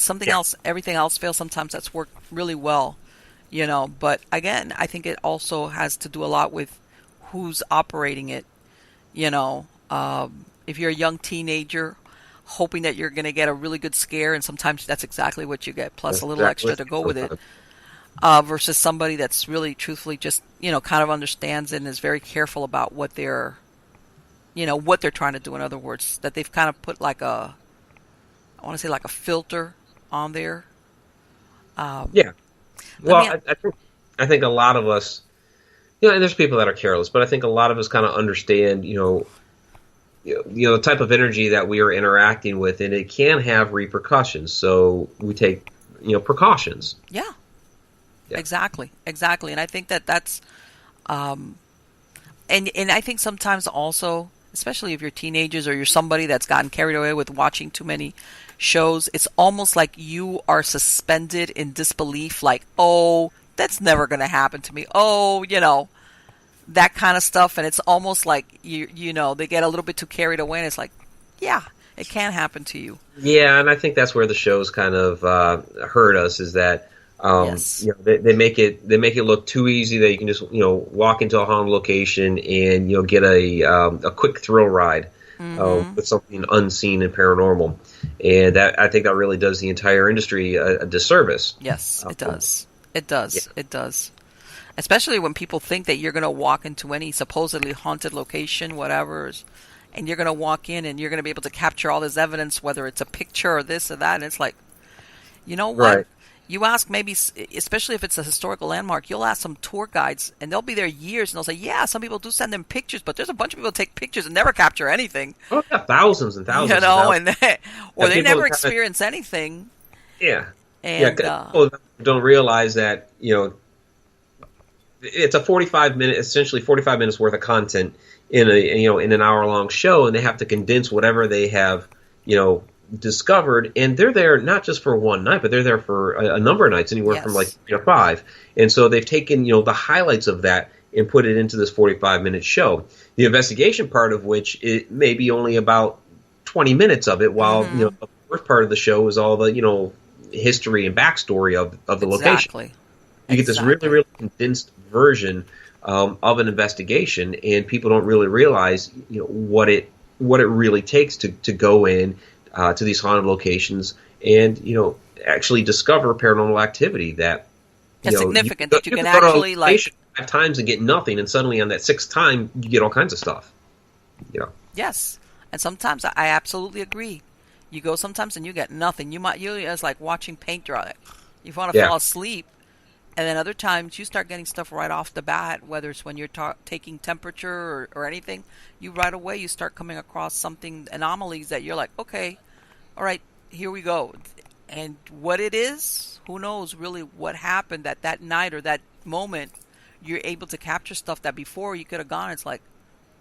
everything else fails, sometimes that's worked really well. But again, I think it also has to do a lot with who's operating it. If you're a young teenager, hoping that you're going to get a really good scare, and sometimes that's exactly what you get, plus a little extra to go with it. Versus somebody that's really, truthfully, just kind of understands and is very careful about what they're trying to do. In other words, that they've kind of put I want to say like a filter on there. Yeah. Well, I think a lot of us, and there's people that are careless, but I think a lot of us kind of understand, the type of energy that we are interacting with, and it can have repercussions. So we take, precautions. Yeah. Exactly. And I think that's, and I think sometimes also, especially if you're teenagers or you're somebody that's gotten carried away with watching too many shows, it's almost like you are suspended in disbelief, like, oh, that's never going to happen to me. Oh, that kind of stuff. And it's almost like, they get a little bit too carried away, and it's like, yeah, it can happen to you. Yeah, and I think that's where the shows kind of hurt us, is that yes. They make it look too easy that you can just walk into a haunted location and get a quick thrill ride with something unseen and paranormal, and that, I think, that really does the entire industry a disservice. Yes, it does. It does. Yeah. It does. Especially when people think that you're going to walk into any supposedly haunted location, whatever, and you're going to walk in and you're going to be able to capture all this evidence, whether it's a picture or this or that, and it's like, you know what? Right. You ask, maybe, especially if it's a historical landmark, you'll ask some tour guides, and they'll be there years, and they'll say, yeah, some people do send them pictures, but there's a bunch of people that take pictures and never capture anything. Oh, yeah, thousands and thousands. Or they never experience anything. Yeah. And people don't realize that, it's a 45 minutes worth of content in an hour-long show, and they have to condense whatever they have, discovered, and they're there not just for one night, but they're there for a number of nights, anywhere from 5. And so they've taken the highlights of that and put it into this 45-minute show. The investigation part of which, it may be only about 20 minutes of it, while the first part of the show is all the history and backstory of the location. You get this really, really condensed version of an investigation, and people don't really realize what it really takes to go in to these haunted locations and actually discover paranormal activity that it's significant that you can actually 5 times and get nothing, and suddenly on that 6th time you get all kinds of stuff. You know. Yes, and sometimes I absolutely agree. You go sometimes and you get nothing. It's like watching paint dry. You want to fall asleep, and then other times you start getting stuff right off the bat. Whether it's when you're taking temperature or anything, you right away you start coming across something anomalies that you're like, okay, all right, here we go. And what it is, who knows really what happened that night or that moment. You're able to capture stuff that before you could have gone. It's like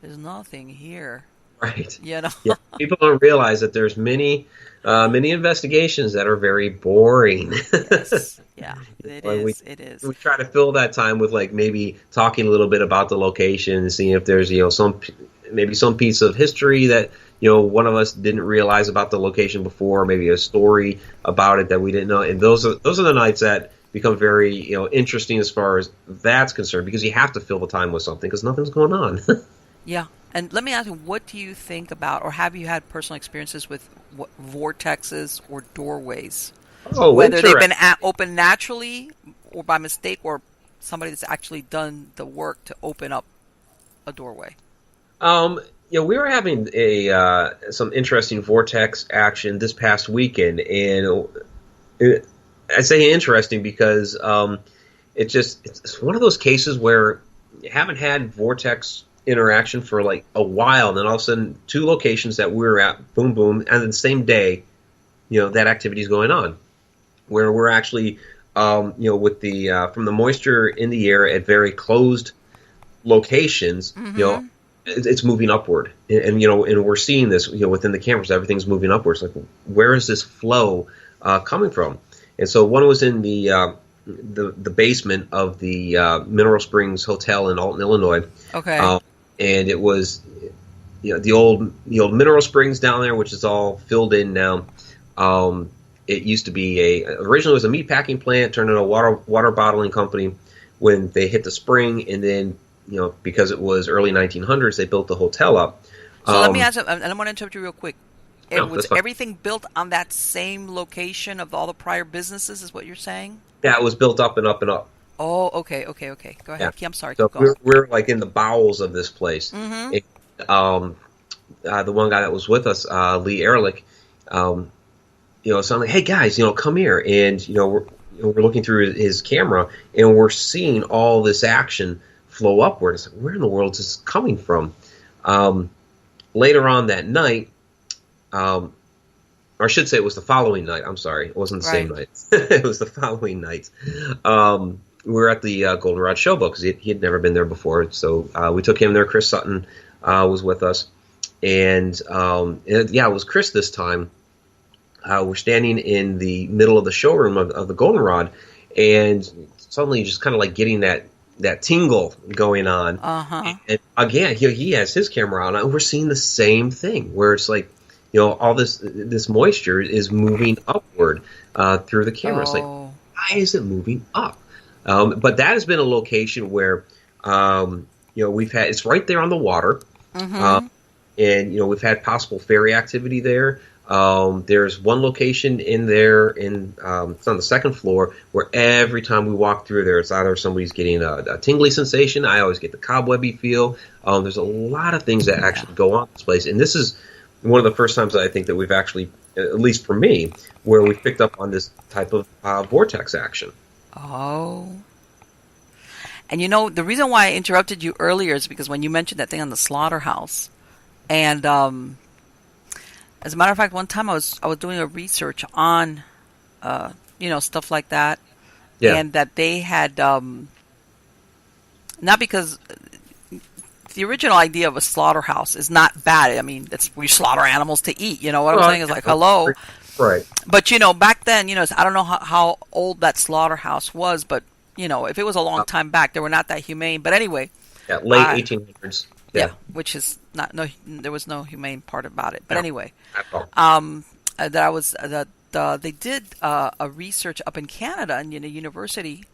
there's nothing here. Right. You know? Yeah. People don't realize that there's many investigations that are very boring. Yes. Yeah, it is. We try to fill that time with like maybe talking a little bit about the location, seeing if there's some piece of history that one of us didn't realize about the location before, maybe a story about it that we didn't know. And those are the nights that become very interesting as far as that's concerned, because you have to fill the time with something because nothing's going on. Yeah. And let me ask you, what do you think about, or have you had personal experiences with vortexes or doorways? Oh, whether they've been opened naturally or by mistake, or somebody that's actually done the work to open up a doorway? We were having some interesting vortex action this past weekend, and I say interesting because it's one of those cases where you haven't had vortex interaction for like a while, and then all of a sudden 2 locations that we were at, boom, boom, and then the same day, that activity is going on, where we're actually, with the from the moisture in the air at very closed locations, Mm-hmm. It's moving upward, and we're seeing this, within the cameras, everything's moving upwards. Like, where is this flow coming from? And so one was in the basement of the Mineral Springs Hotel in Alton, Illinois. Okay. And it was, the old Mineral Springs down there, which is all filled in now. It used to be originally it was a meat packing plant, turned into a water bottling company when they hit the spring, and then because it was early 1900s, they built the hotel up. So let me ask you, and I want to interrupt you real quick. Was that's fine. everything built on that same location of all the prior businesses, is what you're saying? Yeah, it was built up and up and up. Oh, okay. Go ahead. Yeah. I'm sorry. So Keep going. we're like in the bowels of this place. Mm-hmm. The one guy that was with us, Lee Ehrlich, so I'm like, hey guys, come here, and we're looking through his camera, and we're seeing all this action flow upward. It's like, where in the world is this coming from? Later on that night, or I should say it was the following night. I'm sorry, it wasn't the same night. It was the following night. We were at the Goldenrod Showboat because he had never been there before, so we took him there. Chris Sutton was with us, and it was Chris this time. We're standing in the middle of the showroom of the Goldenrod, and suddenly just kind of like getting that tingle going on. Uh-huh. And again, he has his camera on, and we're seeing the same thing where it's like, all this moisture is moving upward through the camera. It's like, why is it moving up? But that has been a location where, we've had, it's right there on the water. Mm-hmm. And, we've had possible ferry activity there. There's one location in there it's on the 2nd floor where every time we walk through there, it's either somebody's getting a tingly sensation. I always get the cobwebby feel. There's a lot of things that actually go on in this place. And this is one of the first times that I think that we've actually, at least for me, where we've picked up on this type of vortex action. Oh. And the reason why I interrupted you earlier is because when you mentioned that thing on the Slaughterhouse, and as a matter of fact, one time I was doing a research on, stuff like that, and that they had, not because the original idea of a slaughterhouse is not bad. I mean, we slaughter animals to eat. You know what I'm saying? It's like, hello. Right. But, back then, I don't know how old that slaughterhouse was, but, if it was a long time back, they were not that humane. But anyway. Yeah, late 1800s. Yeah, which is there was no humane part about it. But anyway, they did a research up in Canada in a university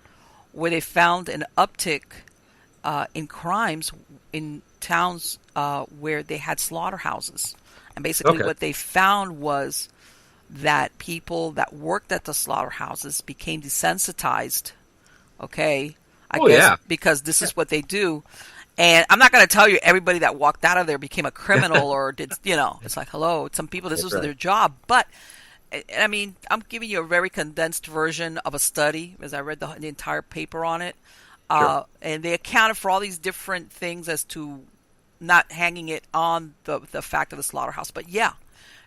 where they found an uptick in crimes in towns where they had slaughterhouses. And basically what they found was that people that worked at the slaughterhouses became desensitized, I guess because this is what they do. And I'm not going to tell you everybody that walked out of there became a criminal or did, it's like, hello, some people, this was their job. But, I mean, I'm giving you a very condensed version of a study as I read the entire paper on it. Sure. And they accounted for all these different things as to not hanging it on the fact of the slaughterhouse. But yeah,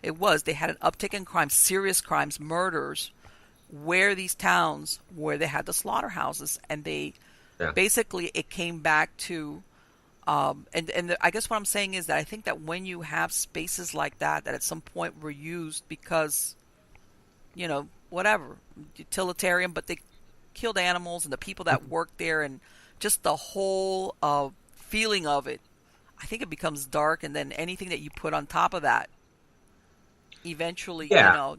it was. They had an uptick in crime, serious crimes, murders, where these towns where they had the slaughterhouses. And they basically, it came back to... I guess what I'm saying is that I think that when you have spaces like that at some point were used because, whatever, utilitarian, but they killed animals and the people that worked there and just the whole feeling of it, I think it becomes dark, and then anything that you put on top of that, eventually,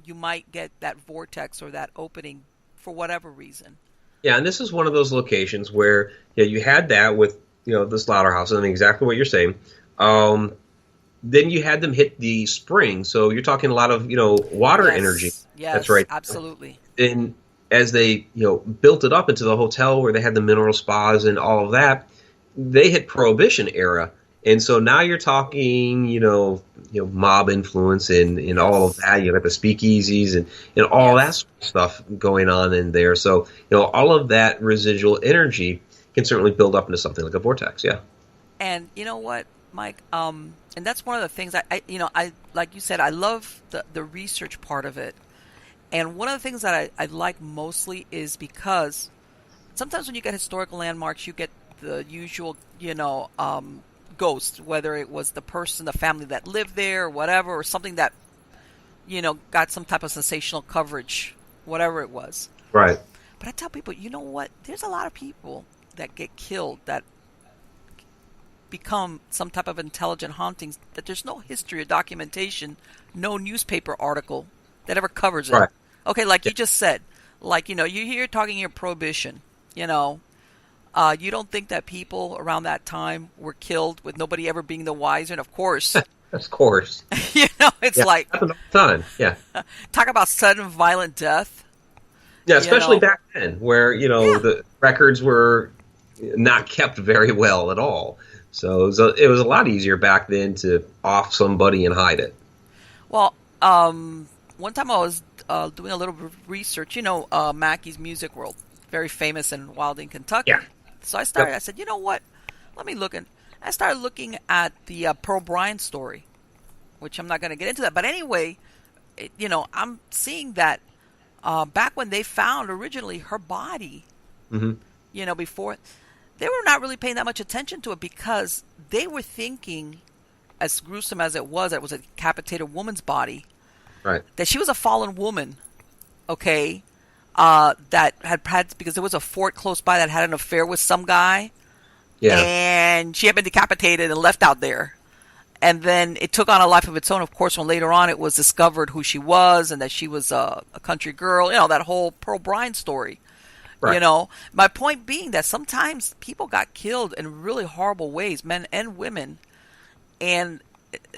you might get that vortex or that opening for whatever reason. Yeah, and this is one of those locations where you had that with the slaughterhouse, and exactly what you're saying. Then you had them hit the spring, so you're talking a lot of water energy. Yes, that's right, absolutely. And as they built it up into the hotel where they had the mineral spas and all of that, they hit Prohibition era, and so now you're talking mob influence and all of that. You got the speakeasies and all that sort of stuff going on in there. So all of that residual energy can certainly build up into something like a vortex, yeah. And you know what, Mike? And that's one of the things I like you said, I love the research part of it. And one of the things that I like mostly is because sometimes when you get historical landmarks, you get the usual, ghost, whether it was the person, the family that lived there, or whatever, or something that, got some type of sensational coverage, whatever it was. Right. But I tell people, you know what? There's a lot of people that get killed that become some type of intelligent hauntings that there's no history or documentation, no newspaper article that ever covers it. Right. Okay, like you just said, like, you hear talking here Prohibition, you don't think that people around that time were killed with nobody ever being the wiser, and of course. Of course. It's like. That's enough time, yeah. Talk about sudden violent death. Yeah, especially back then, where, the records were not kept very well at all. So it was a lot easier back then to off somebody and hide it. Well, one time I was doing a little research. Mackey's Music World, very famous in Wilding, Kentucky. Yeah. So I said, you know what? Let me look. I started looking at the Pearl Bryan story, which I'm not going to get into that. But anyway, I'm seeing that back when they found originally her body, before, they were not really paying that much attention to it because they were thinking, as gruesome as it was a decapitated woman's body, right? That she was a fallen woman, okay, that had because there was a fort close by that had an affair with some guy, and she had been decapitated and left out there. And then it took on a life of its own, of course, when later on it was discovered who she was and that she was a country girl, that whole Pearl Bryan story. Right. My point being that sometimes people got killed in really horrible ways, men and women. And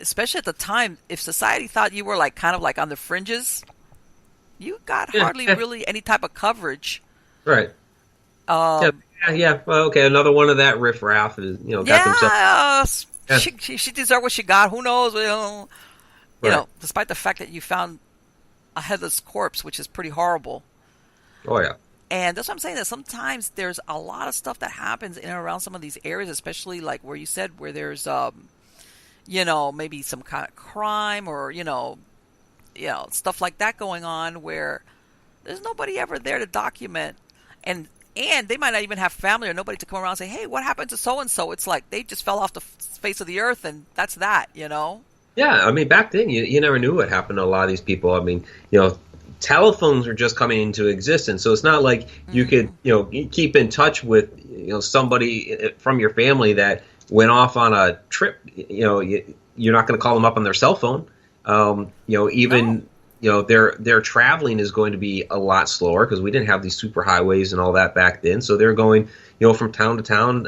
especially at the time, if society thought you were kind of on the fringes, you got hardly really any type of coverage. Right. Yeah. Well, okay. Another one of that riffraff is, got themselves. Yeah. She deserved what she got. Who knows? Despite the fact that you found a headless corpse, which is pretty horrible. Oh, yeah. And that's what I'm saying, that sometimes there's a lot of stuff that happens in and around some of these areas, especially like where you said, where there's, maybe some kind of crime or, stuff like that going on where there's nobody ever there to document. And they might not even have family or nobody to come around and say, hey, what happened to so-and-so? It's like they just fell off the face of the earth and that's that, Yeah, I mean, back then you never knew what happened to a lot of these people. I mean, telephones were just coming into existence, so it's not like you could, keep in touch with, somebody from your family that went off on a trip. You're not going to call them up on their cell phone. Their traveling is going to be a lot slower because we didn't have these super highways and all that back then. So they're going, from town to town,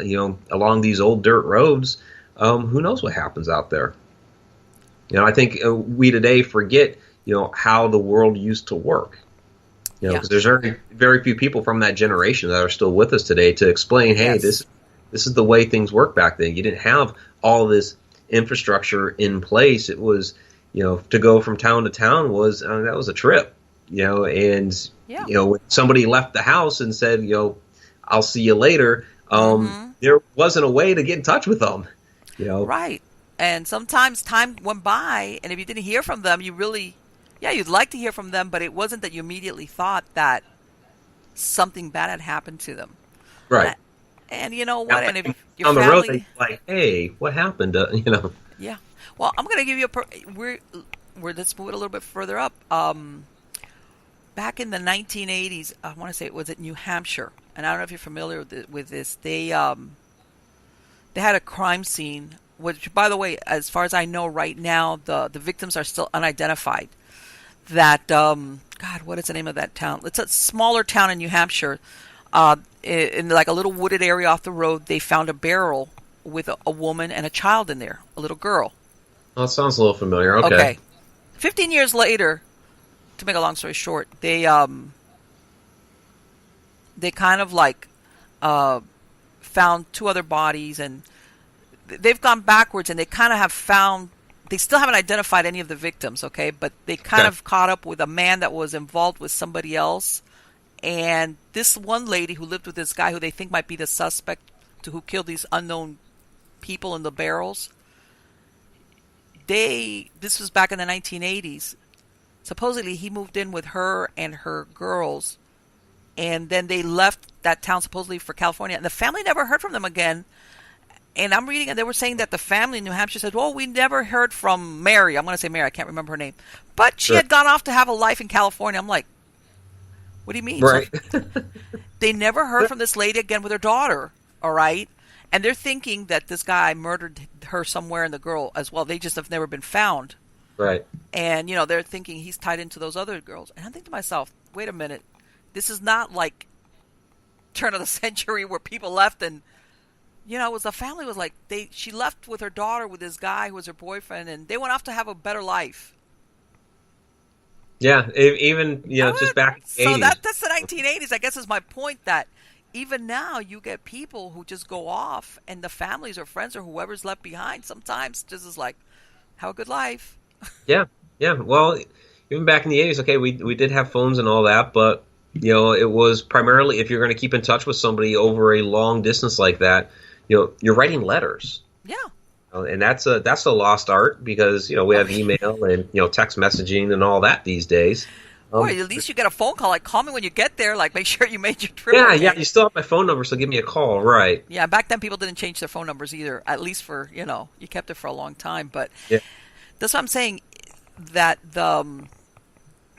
along these old dirt roads. Who knows what happens out there? I think we today forget, how the world used to work. You know, because there's very few people from that generation that are still with us today to explain, hey, this is the way things worked back then. You didn't have all this infrastructure in place. It was, you know, to go from town to town was that was a trip, you know, and you know, when somebody left the house and said, you know, I'll see you later, there wasn't a way to get in touch with them, you know. Right. And sometimes time went by, and if you didn't hear from them, you really, you'd like to hear from them, but it wasn't that you immediately thought that something bad had happened to them. Right. And you know what? Now, and if your on the family, road, they're like, hey, what happened? You know. Yeah. Well, I'm going to give you let's move it a little bit further up. Back in the 1980s, I want to say it was at New Hampshire, and I don't know if you're familiar with this. They had a crime scene, which, by the way, as far as I know right now, the victims are still unidentified. That God, what is the name of that town? It's a smaller town in New Hampshire. In like a little wooded area off the road, they found a barrel with a woman and a child in there, a little girl. Oh, that sounds a little familiar. Okay. 15 years later, to make a long story short, they kind of like found two other bodies, and they've gone backwards, and they kind of have found. They still haven't identified any of the victims, okay? But they kind of caught up with a man that was involved with somebody else. And this one lady who lived with this guy who they think might be the suspect to who killed these unknown people in the barrels. This was back in the 1980s. Supposedly he moved in with her and her girls. And then they left that town supposedly for California. And the family never heard from them again. And I'm reading, and they were saying that the family in New Hampshire said, well, we never heard from Mary. I'm going to say Mary. I can't remember her name. But she had gone off to have a life in California. I'm like, what do you mean? Right. So they never heard from this lady again with her daughter, all right? And they're thinking that this guy murdered her somewhere, and the girl as well. They just have never been found. Right. And, you know, they're thinking he's tied into those other girls. And I think to myself, wait a minute. This is not like turn of the century where people left and, you know, it was the family was like, she left with her daughter with this guy who was her boyfriend, and they went off to have a better life. Yeah, even, you know, just back in the 80s. So that's the 1980s, I guess, is my point, that even now you get people who just go off, and the families or friends or whoever's left behind sometimes just is like, have a good life. Yeah. Well, even back in the 80s, okay, we did have phones and all that, but, you know, it was primarily, if you're going to keep in touch with somebody over a long distance like that, you know, you're writing letters. Yeah. And that's a lost art because, you know, we have email and, you know, text messaging and all that these days. Or at least you get a phone call, like, call me when you get there, like, make sure you made your trip. Yeah, okay. Yeah, you still have my phone number, so give me a call, right. Yeah, back then people didn't change their phone numbers either, at least for, you know, you kept it for a long time. But that's what I'm saying, that that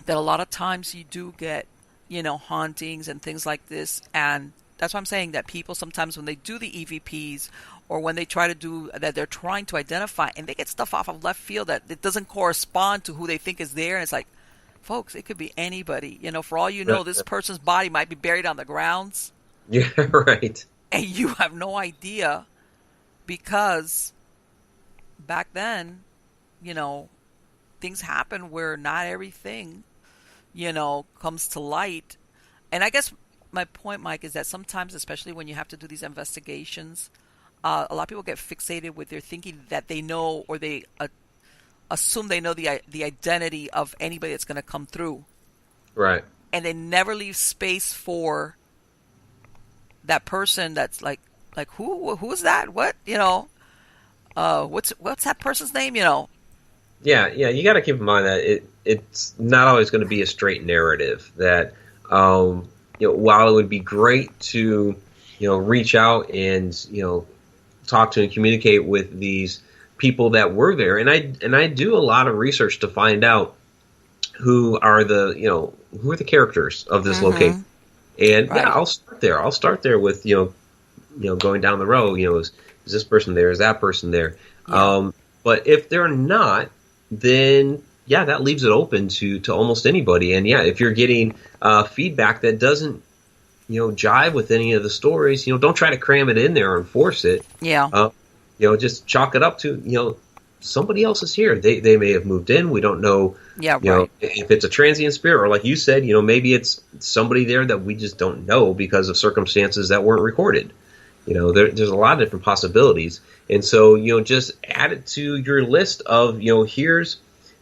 a lot of times you do get, you know, hauntings and things like this, and that's why I'm saying that people sometimes when they do the EVPs or when they try to do that, they're trying to identify and they get stuff off of left field that it doesn't correspond to who they think is there. And it's like, folks, it could be anybody. You know, for all you know, this person's body might be buried on the grounds. Yeah, right. And you have no idea because back then, you know, things happen where not everything, you know, comes to light. And I guess my point, Mike, is that sometimes, especially when you have to do these investigations, a lot of people get fixated with their thinking that they know or they assume they know the identity of anybody that's going to come through. Right. And they never leave space for that person that's like who is that? What? You know, what's that person's name? You know. Yeah. You got to keep in mind that it's not always going to be a straight narrative. That you know, while it would be great to, you know, reach out and, you know, talk to and communicate with these people that were there, and I do a lot of research to find out who are the characters of this location. And yeah, I'll start there with, you know, going down the road, you know, is this person there? Is that person there? Yeah. But if they're not, then yeah, that leaves it open to almost anybody. And yeah, if you're getting feedback that doesn't, you know, jive with any of the stories, you know, don't try to cram it in there and force it. Yeah. You know, just chalk it up to, you know, somebody else is here. They may have moved in. We don't know. Yeah, you right. know, if it's a transient spirit, or like you said, maybe it's somebody there that we just don't know because of circumstances that weren't recorded. There's a lot of different possibilities, and so just add it to your list of here's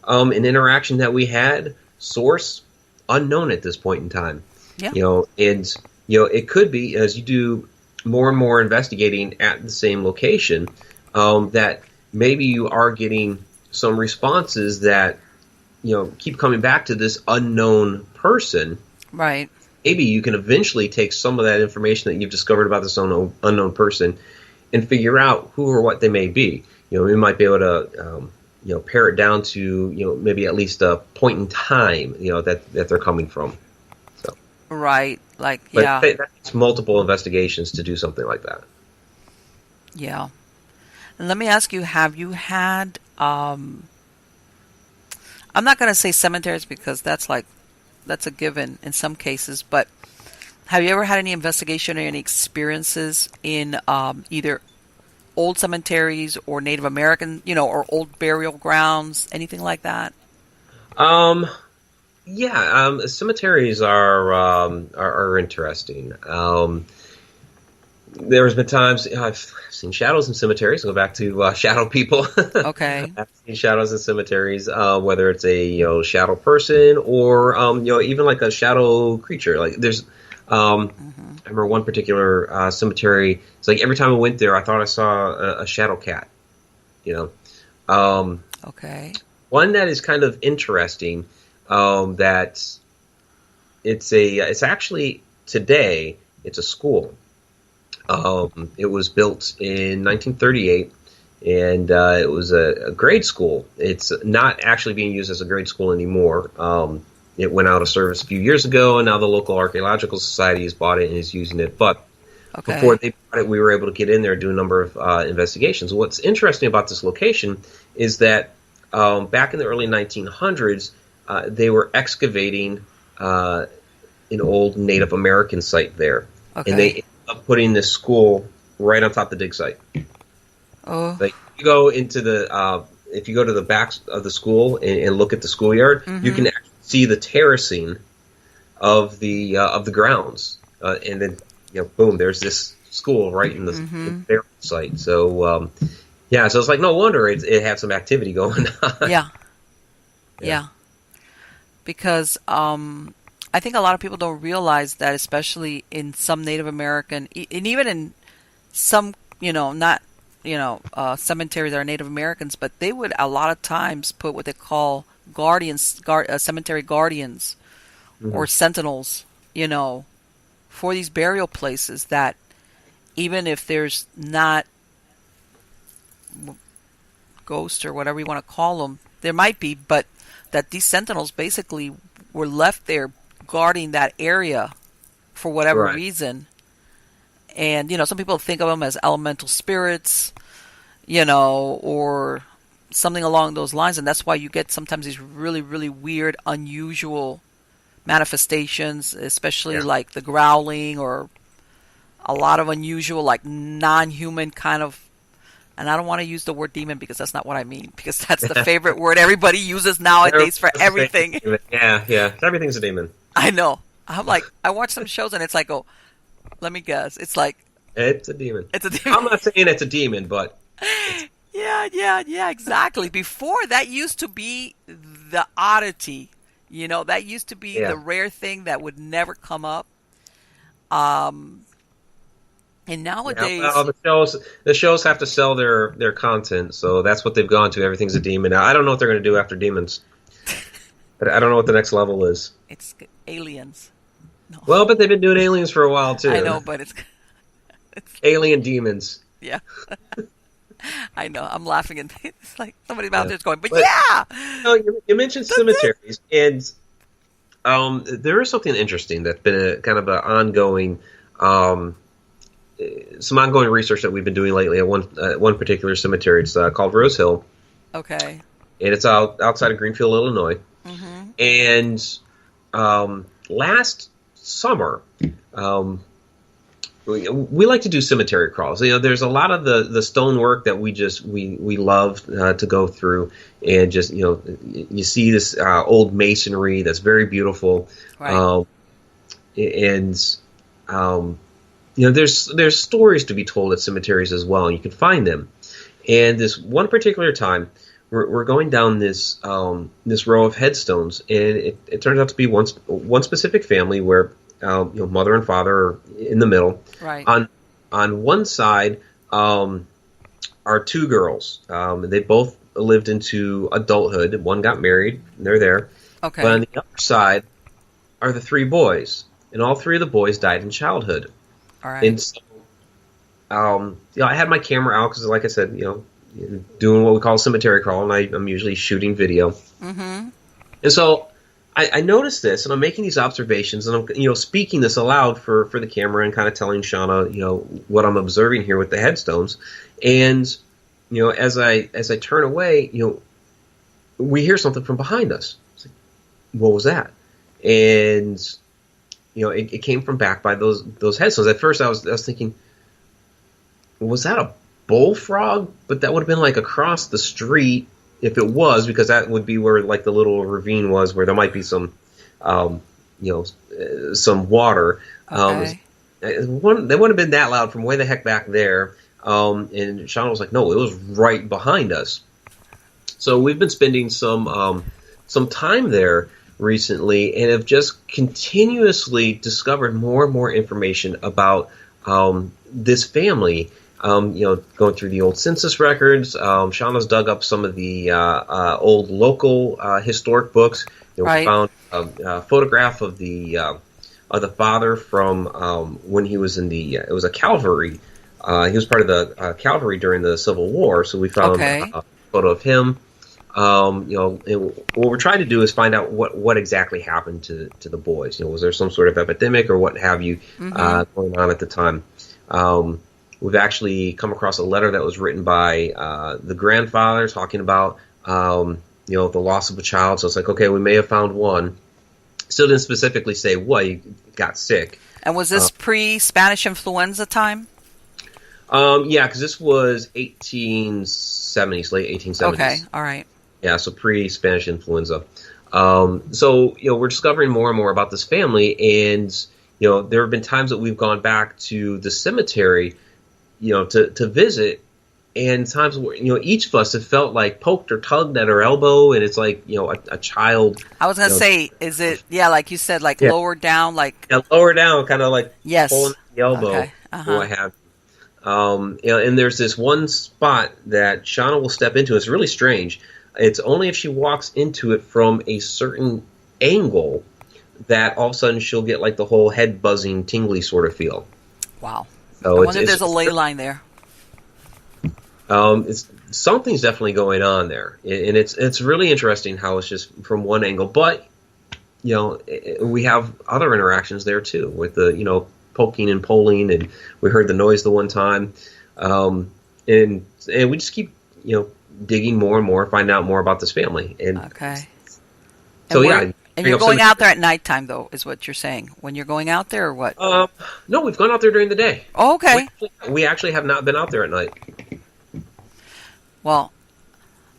an interaction that we had, source unknown at this point in time. Yeah. And it could be, as you do more and more investigating at the same location, that maybe you are getting some responses that keep coming back to this unknown person. Right. Maybe you can eventually take some of that information that you've discovered about this unknown person and figure out who or what they may be. We might be able to pare it down to maybe at least a point in time that they're coming from. So right, like but yeah, that's multiple investigations to do something like that. Yeah. And let me ask you: have you had? I'm not going to say cemeteries because that's a given in some cases, but have you ever had any investigation or any experiences in either old cemeteries or Native American, or old burial grounds, anything like that? Yeah, cemeteries are interesting. There's been times I've seen shadows in cemeteries. Go back to shadow people. Okay. I've seen shadows in cemeteries, whether it's a shadow person or even like a shadow creature. Like there's, I remember one particular cemetery. It's like every time I went there, I thought I saw a shadow cat. Okay. One that is kind of interesting. That it's actually today. It's a school. It was built in 1938, and it was a grade school. It's not actually being used as a grade school anymore. It went out of service a few years ago, and now the local archaeological society has bought it and is using it. But before they bought it, we were able to get in there and do a number of investigations. What's interesting about this location is that back in the early 1900s, they were excavating an old Native American site there, and they ended up putting this school right on top of the dig site. Oh, like you go into the if you go to the back of the school and look at the schoolyard, you can actually see the terracing of the grounds, and then boom, there's this school right in the burial site. So yeah, so it's like no wonder it had some activity going on. Yeah. Because I think a lot of people don't realize that, especially in some Native American, and even in some, not, cemeteries that are Native Americans, but they would a lot of times put what they call guardians, cemetery guardians or sentinels, for these burial places that even if there's not ghosts or whatever you want to call them, there might be, but that these sentinels basically were left there guarding that area for whatever reason. And, some people think of them as elemental spirits, or something along those lines. And that's why you get sometimes these really, really weird, unusual manifestations, especially like the growling or a lot of unusual, like non-human kind of. And I don't want to use the word demon because that's not what I mean, because that's the favorite word everybody uses nowadays for everything. Yeah. Everything's a demon. I know. I'm like, I watch some shows and it's like, oh, let me guess. It's like... It's a demon. It's a demon. I'm not saying it's a demon, but... Yeah, exactly. Before, that used to be the oddity. That used to be the rare thing that would never come up. And nowadays, the shows have to sell their content, so that's what they've gone to. Everything's a demon now. I don't know what they're going to do after demons, but I don't know what the next level is. It's aliens. No. Well, but they've been doing aliens for a while too. I know, but it's alien demons. Yeah, I know. I'm laughing, and it's like somebody out there's going, but yeah. You mentioned cemeteries, and there is something interesting that's been a kind of an ongoing. Some ongoing research that we've been doing lately at one particular cemetery. It's called Rose Hill. Okay. And it's outside of Greenfield, Illinois. And last summer, we like to do cemetery crawls. There's a lot of the stonework that we love to go through, and just you see this old masonry that's very beautiful, Right. and there's stories to be told at cemeteries as well, and you can find them. And this one particular time, we're going down this row of headstones, and it turns out to be one specific family where mother and father are in the middle. Right. On one side are two girls. They both lived into adulthood. One got married, and they're there. Okay. But on the other side are the three boys, and all three of the boys died in childhood. All right. And so, I had my camera out because, like I said, doing what we call a cemetery crawl, and I'm usually shooting video. Mm-hmm. And so I noticed this, and I'm making these observations, and I'm speaking this aloud for the camera, and kind of telling Shauna what I'm observing here with the headstones. And as I turn away, we hear something from behind us. It's like, what was that? And it came from back by those headstones. At first, I was thinking, was that a bullfrog? But that would have been like across the street if it was, because that would be where like the little ravine was, where there might be some some water. Okay. They wouldn't have been that loud from way the heck back there. And Shauna was like, no, it was right behind us. So we've been spending some time there recently, and have just continuously discovered more and more information about this family. Going through the old census records, Shauna's dug up some of the old local historic books. Right. We found a photograph of the father from when he was in it was a cavalry. He was part of the cavalry during the Civil War, so we found a photo of him. And what we're trying to do is find out what exactly happened to the boys. Was there some sort of epidemic or what have you going on at the time? We've actually come across a letter that was written by the grandfather talking about the loss of a child. So it's like, okay, we may have found one. Still didn't specifically say what he got sick. And was this pre-Spanish influenza time? Yeah, because this was 1870s, late 1870s. Okay, all right. Yeah, so pre-Spanish influenza. So we're discovering more and more about this family, and there have been times that we've gone back to the cemetery, to visit, and times where each of us have felt like poked or tugged at our elbow, and it's like a child. I was gonna say, is it like you said, like lower down, like lower down, kind of like pulling the elbow, okay. or what have you. And there's this one spot that Shauna will step into. It's really strange. It's only if she walks into it from a certain angle that all of a sudden she'll get like the whole head buzzing, tingly sort of feel. Wow. So I wonder if there's a ley line there. Something's definitely going on there, and it's really interesting how it's just from one angle. But we have other interactions there too with the poking and pulling, and we heard the noise the one time, and we just keep digging more and more, find out more about this family. And okay. So and you're going out there at nighttime, though, is what you're saying. When you're going out there, or what? No, we've gone out there during the day. Oh, okay. We actually have not been out there at night. Well,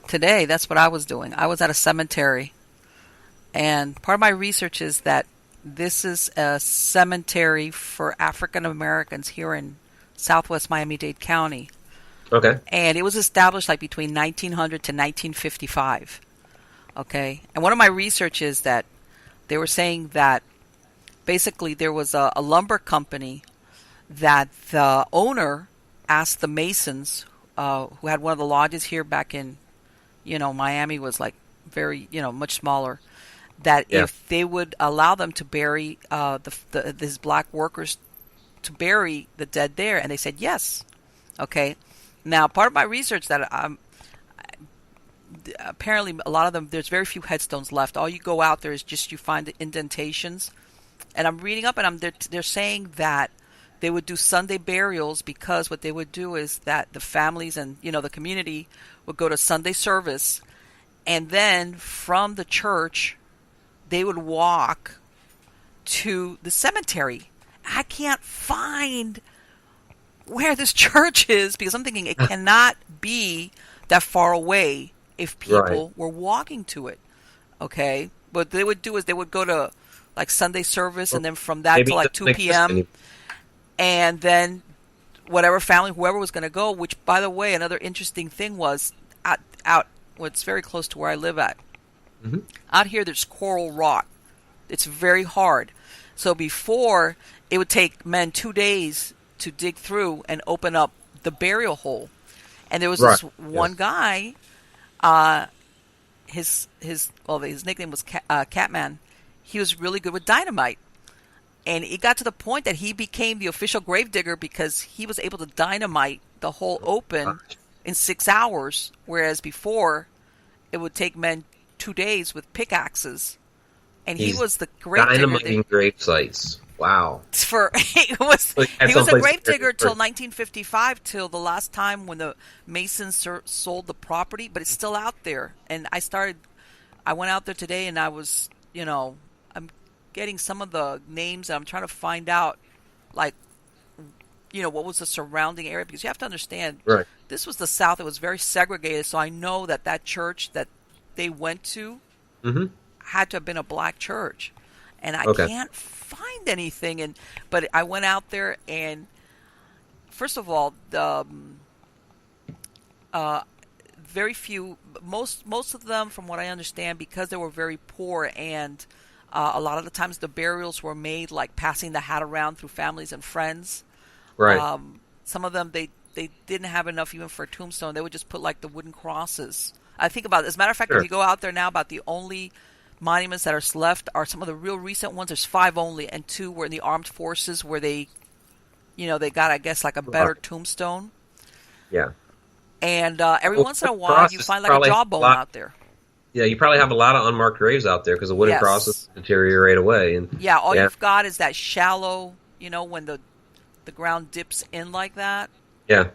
today, that's what I was doing. I was at a cemetery, and part of my research is that this is a cemetery for African Americans here in southwest Miami-Dade County. Okay. And it was established like between 1900 to 1955. Okay. And one of my research is that they were saying that basically there was a lumber company that the owner asked the Masons, who had one of the lodges here back in, Miami was like very, much smaller, that if they would allow them to bury these black workers to bury the dead there, and they said yes. Okay. Now, part of my research that apparently a lot of them, there's very few headstones left. All you go out there is just you find the indentations. And I'm reading up, and they're saying that they would do Sunday burials because what they would do is that the families and the community would go to Sunday service, and then from the church they would walk to the cemetery. I can't find where this church is, because I'm thinking it cannot be that far away if people were walking to it. Okay, what they would do is they would go to like Sunday service, and then from that to like 2 p.m. and then whatever family, whoever was going to go. Which, by the way, another interesting thing was out. Well, it's very close to where I live at. Mm-hmm. Out here, there's coral rock. It's very hard. So before, it would take men 2 days to dig through and open up the burial hole. And there was this one guy. His nickname was Catman. He was really good with dynamite. And it got to the point that he became the official gravedigger because he was able to dynamite the hole open in 6 hours, whereas before it would take men 2 days with pickaxes. And he was the gravedigger. Dynamiting grave sites. Wow. He was a gravedigger till 1955, till the last time when the Masons sold the property, but it's still out there. And I went out there today, and I was, I'm getting some of the names, and I'm trying to find out, like, what was the surrounding area, because you have to understand, this was the South. It was very segregated, so I know that church that they went to had to have been a black church, and I can't find anything. But I went out there, and first of all, the very few, most of them, from what I understand, because they were very poor, and a lot of the times the burials were made like passing the hat around through families and friends. Right. Some of them, they didn't have enough even for a tombstone. They would just put like the wooden crosses. I think about it. As a matter of fact, if you go out there now, about the only monuments that are left are some of the real recent ones. There's 5 only, and 2 were in the armed forces where they got, I guess, like a better tombstone. Yeah. And every once in a while, you find like a jawbone out there. Yeah, you probably have a lot of unmarked graves out there because the wooden crosses deteriorate away. And all you've got is that shallow, when the ground dips in like that. Yeah.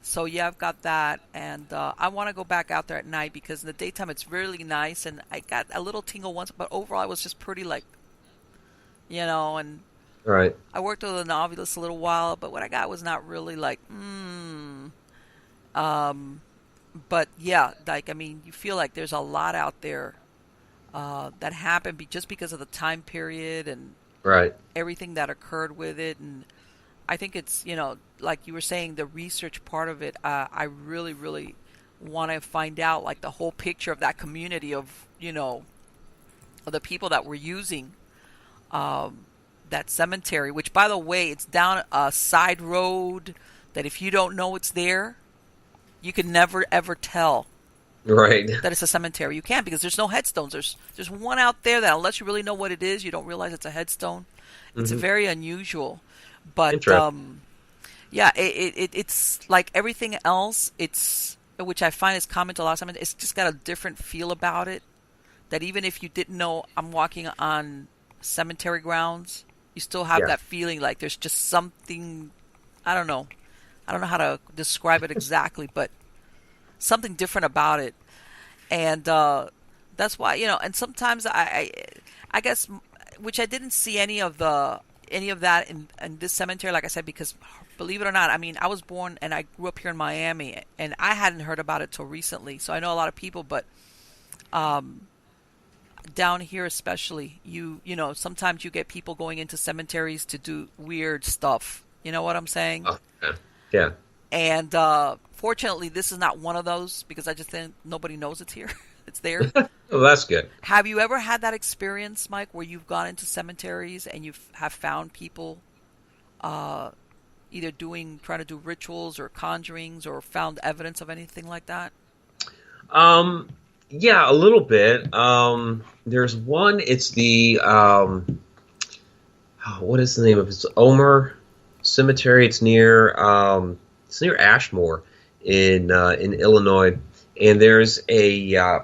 So I've got that, and I want to go back out there at night because in the daytime it's really nice, and I got a little tingle once, but overall it was just pretty, like, and I worked with an ovulus a little while, but what I got was not really like, but yeah, like, I mean, you feel like there's a lot out there that happened just because of the time period and everything that occurred with it, and I think it's, like you were saying, the research part of it, I really, really want to find out, like, the whole picture of that community of, of the people that were using that cemetery, which, by the way, it's down a side road that if you don't know it's there, you can never, ever tell that it's a cemetery. You can't, because there's no headstones. There's one out there that unless you really know what it is, you don't realize it's a headstone. It's very unusual. But it's like everything else. Which I find is common to a lot of times. It's just got a different feel about it. That even if you didn't know I'm walking on cemetery grounds, you still have that feeling like there's just something. I don't know how to describe it exactly, but something different about it, and that's why And sometimes I guess, which I didn't see any of that in this cemetery, like I said, because believe it or not, I mean, I was born and I grew up here in Miami, and I hadn't heard about it till recently. So I know a lot of people, but down here especially, sometimes you get people going into cemeteries to do weird stuff. You know what I'm saying? Yeah. And fortunately, this is not one of those, because I just think nobody knows it's here. It's there. Well, that's good. Have you ever had that experience, Mike, where you've gone into cemeteries and you have found people either trying to do rituals or conjurings, or found evidence of anything like that? Yeah, a little bit. There's one. It's the what is the name of it? It's Omer Cemetery. It's near Ashmore in Illinois, and there's a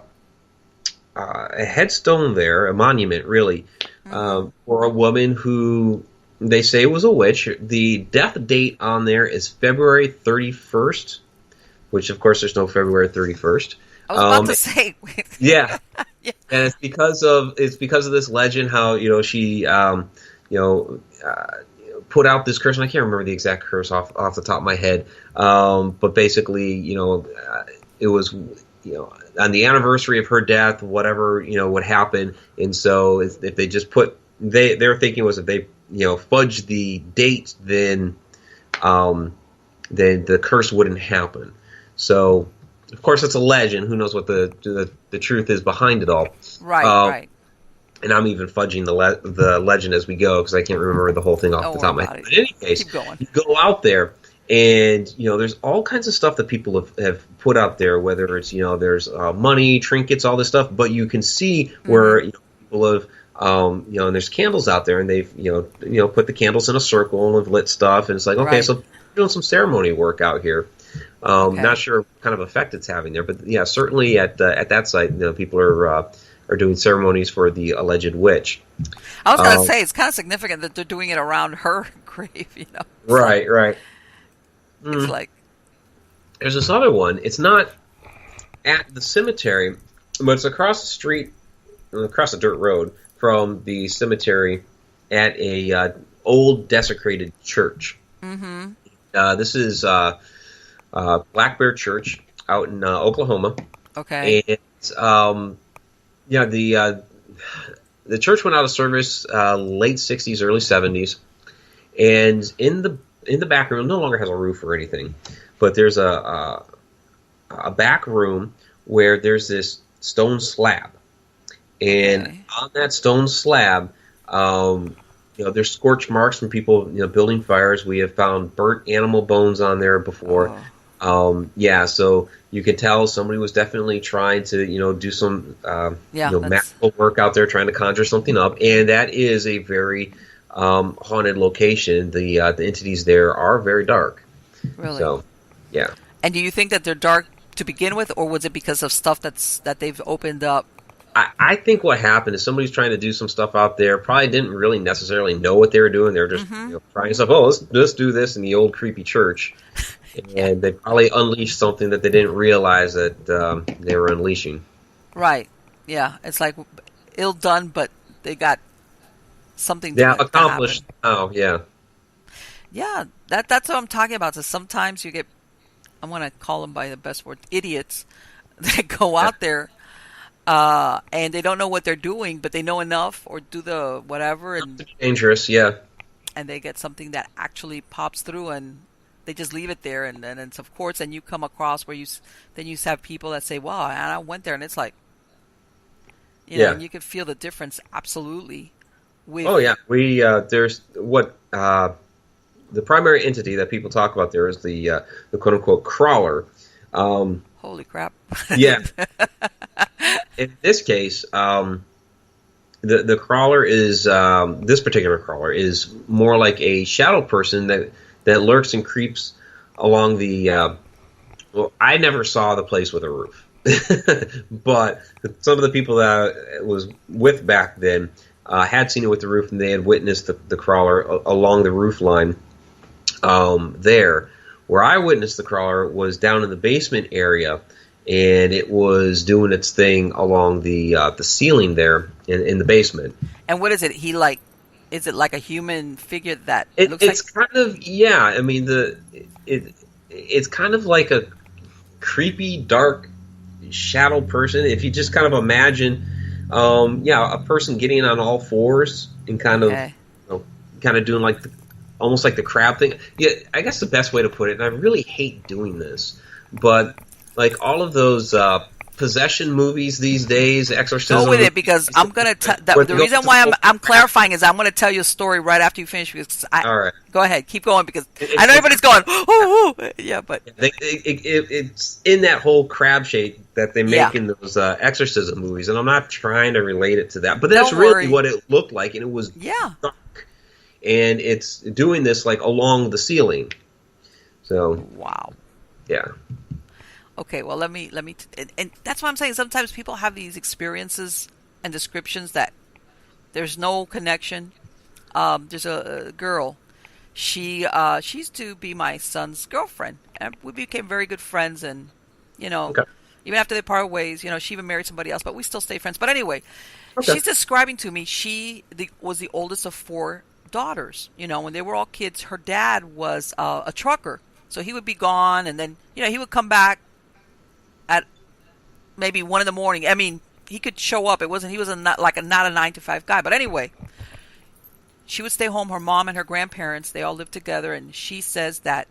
headstone there, a monument really, for a woman who they say was a witch. The death date on there is February 31st, which of course there's no February 31st. I was about to say. Yeah. And it's because of this legend how she put out this curse, and I can't remember the exact curse off the top of my head. But basically, it was, on the anniversary of her death, whatever, would happen. And so if they just put, their thinking was if they, fudge the date, then the curse wouldn't happen. So, of course, it's a legend. Who knows what the truth is behind it all? Right, right. And I'm even fudging the legend as we go because I can't remember the whole thing off the top of my head. But in any case, you go out there, and there's all kinds of stuff that people have put out there. Whether it's there's money, trinkets, all this stuff, but you can see where people have and there's candles out there, and they've put the candles in a circle and have lit stuff, and it's like okay, so we're doing some ceremony work out here. Not sure what kind of effect it's having there, but yeah, certainly at that site, people are doing ceremonies for the alleged witch. I was going to say, it's kind of significant that they're doing it around her grave, Right, right. It's like... There's this other one. It's not at the cemetery, but it's across the street, across a dirt road from the cemetery at a old desecrated church. Mm-hmm. This is Black Bear Church out in Oklahoma. Okay. And the church went out of service late 60s, early 70s, and in the back room, no longer has a roof or anything, but there's a back room where there's this stone slab, and on that stone slab, there's scorch marks from people building fires. We have found burnt animal bones on there before. So you can tell somebody was definitely trying to, do some, magical work out there, trying to conjure something up. And that is a very haunted location. The entities there are very dark. Really? So, yeah. And do you think that they're dark to begin with, or was it because of stuff that they've opened up? I think what happened is somebody's trying to do some stuff out there. Probably didn't really necessarily know what they were doing. They were just trying stuff. Oh, let's do this in the old creepy church. And they probably unleashed something that they didn't realize that they were unleashing. Right. Yeah. It's like ill done, but they got something accomplished. Oh, yeah. Yeah. That's what I'm talking about. So sometimes you get, I'm going to call them by the best word, idiots that go out there and they don't know what they're doing, but they know enough or do the whatever. And dangerous, yeah. And they get something that actually pops through, and they just leave it there, and then it's, of course, and you come across where you have people that say, "Wow," and I went there, and it's like, and you can feel the difference absolutely. We there's what the primary entity that people talk about there is the quote unquote crawler. Holy crap! Yeah. In this case, the crawler is this particular crawler is more like a shadow person that lurks and creeps along the. I never saw the place with a roof, but some of the people that I was with back then had seen it with the roof, and they had witnessed the crawler along the roof line. There, where I witnessed the crawler was down in the basement area, and it was doing its thing along the ceiling there in the basement. And what is it? Is it like a human figure that it's kind of I mean it's kind of like a creepy, dark shadow person. If you just kind of imagine, a person getting on all fours and kind of doing like almost like the crab thing. Yeah, I guess the best way to put it, and I really hate doing this, but like all of those possession movies these days, exorcism. Go with it, because I'm gonna the reason why I'm clarifying is I'm gonna tell you a story right after you finish, because all right, go ahead, keep going, because I know everybody's going yeah, but it's in that whole crab shape that they make in those exorcism movies, and I'm not trying to relate it to that, but that's really what it looked like, and it was dark, and it's doing this like along the ceiling. So wow, yeah. Okay, well, let me, and that's why I'm saying sometimes people have these experiences and descriptions that there's no connection. There's a girl, she used to be my son's girlfriend, and we became very good friends, and even after they parted ways, she even married somebody else, but we still stay friends. But anyway, she's describing to me, she was the oldest of 4 daughters. When they were all kids, her dad was a trucker. So he would be gone, and then, he would come back at maybe 1 a.m. I mean, he could show up. He was not a 9 to 5 guy. But anyway, she would stay home. Her mom and her grandparents, they all lived together. And she says that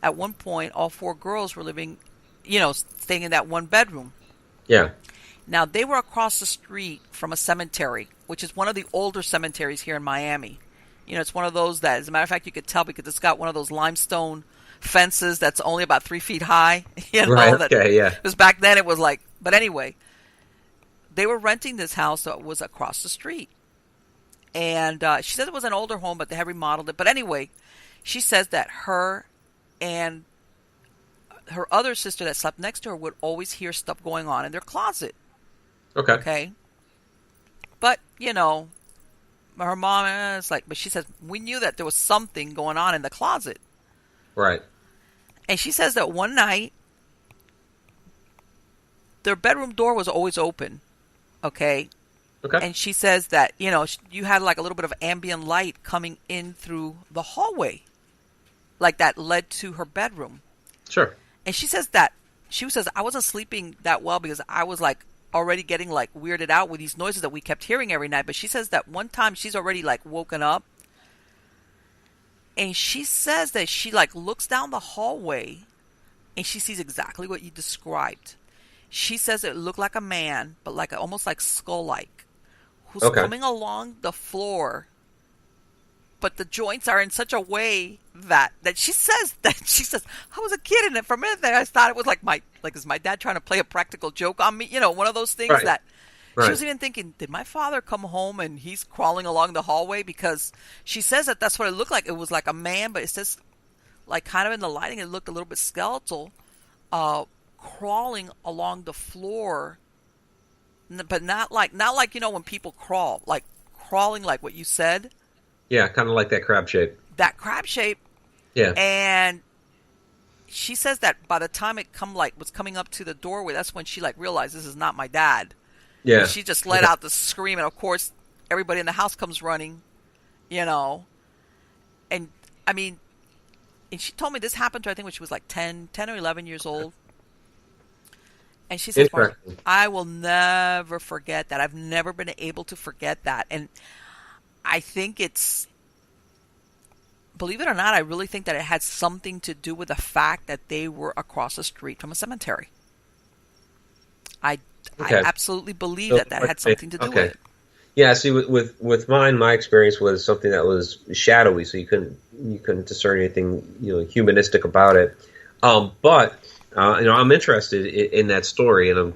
at one point, all 4 girls were living, staying in that one bedroom. Yeah. Now, they were across the street from a cemetery, which is one of the older cemeteries here in Miami. It's one of those that, as a matter of fact, you could tell because it's got one of those limestone fences that's only about 3 feet high. Right, okay, yeah. Because back then it was like, but anyway, they were renting this house that was across the street. And she said it was an older home, but they had remodeled it. But anyway, she says that her and her other sister that slept next to her would always hear stuff going on in their closet. Okay. But, her mom is like, but she says, we knew that there was something going on in the closet. Right. And she says that one night, their bedroom door was always open. Okay. And she says that, you had like a little bit of ambient light coming in through the hallway. Like that led to her bedroom. Sure. And she says I wasn't sleeping that well because I was like already getting like weirded out with these noises that we kept hearing every night. But she says that one time she's already like woken up. And she says that she like looks down the hallway and she sees exactly what you described. She says it looked like a man, but like almost like skull-like, who's coming along the floor. But the joints are in such a way that she says I was a kid, and for a minute there I thought it was is my dad trying to play a practical joke on me? One of those things that she was even thinking, did my father come home and he's crawling along the hallway? Because she says that that's what it looked like. It was like a man, but it says like kind of in the lighting it looked a little bit skeletal, crawling along the floor, but not like when people crawl, like crawling like what you said. Yeah, kind of like that crab shape. Yeah. And she says that by the time it was coming up to the doorway, that's when she realized this is not my dad. Yeah. And she just let out the scream, and of course everybody in the house comes running, And I mean, and she told me this happened to her, I think when she was like 10 or 11 years old. And she says, I will never forget that. I've never been able to forget that. And I think believe it or not, I really think that it had something to do with the fact that they were across the street from a cemetery. I absolutely believe that had something to do with it. Yeah, see, with mine, my experience was something that was shadowy, so you couldn't discern anything humanistic about it. But I'm interested in that story, and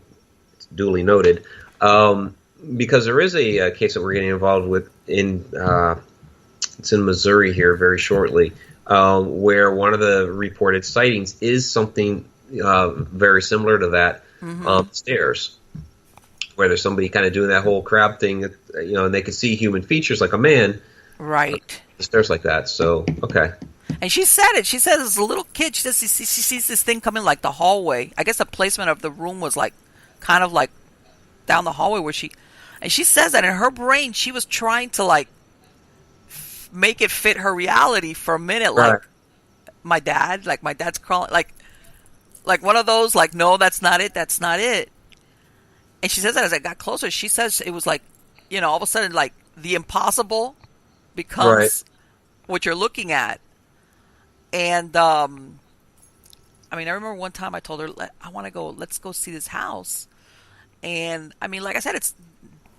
it's duly noted. Because there is a case that we're getting involved with it's in Missouri here very shortly, where one of the reported sightings is something very similar to that on the stairs, where there's somebody kind of doing that whole crab thing, and they could see human features like a man, right? The stairs like that. So And she said it. She said as a little kid, she sees this thing coming like the hallway. I guess the placement of the room was like kind of like down the hallway where and she says that in her brain she was trying to make it fit her reality for a minute, like my dad's crawling, like one of those, like, no, that's not it. And she says that as I got closer, she says it was like, all of a sudden, like the impossible becomes what you're looking at. And I remember one time I told her, let's go see this house. And I mean, like I said, it's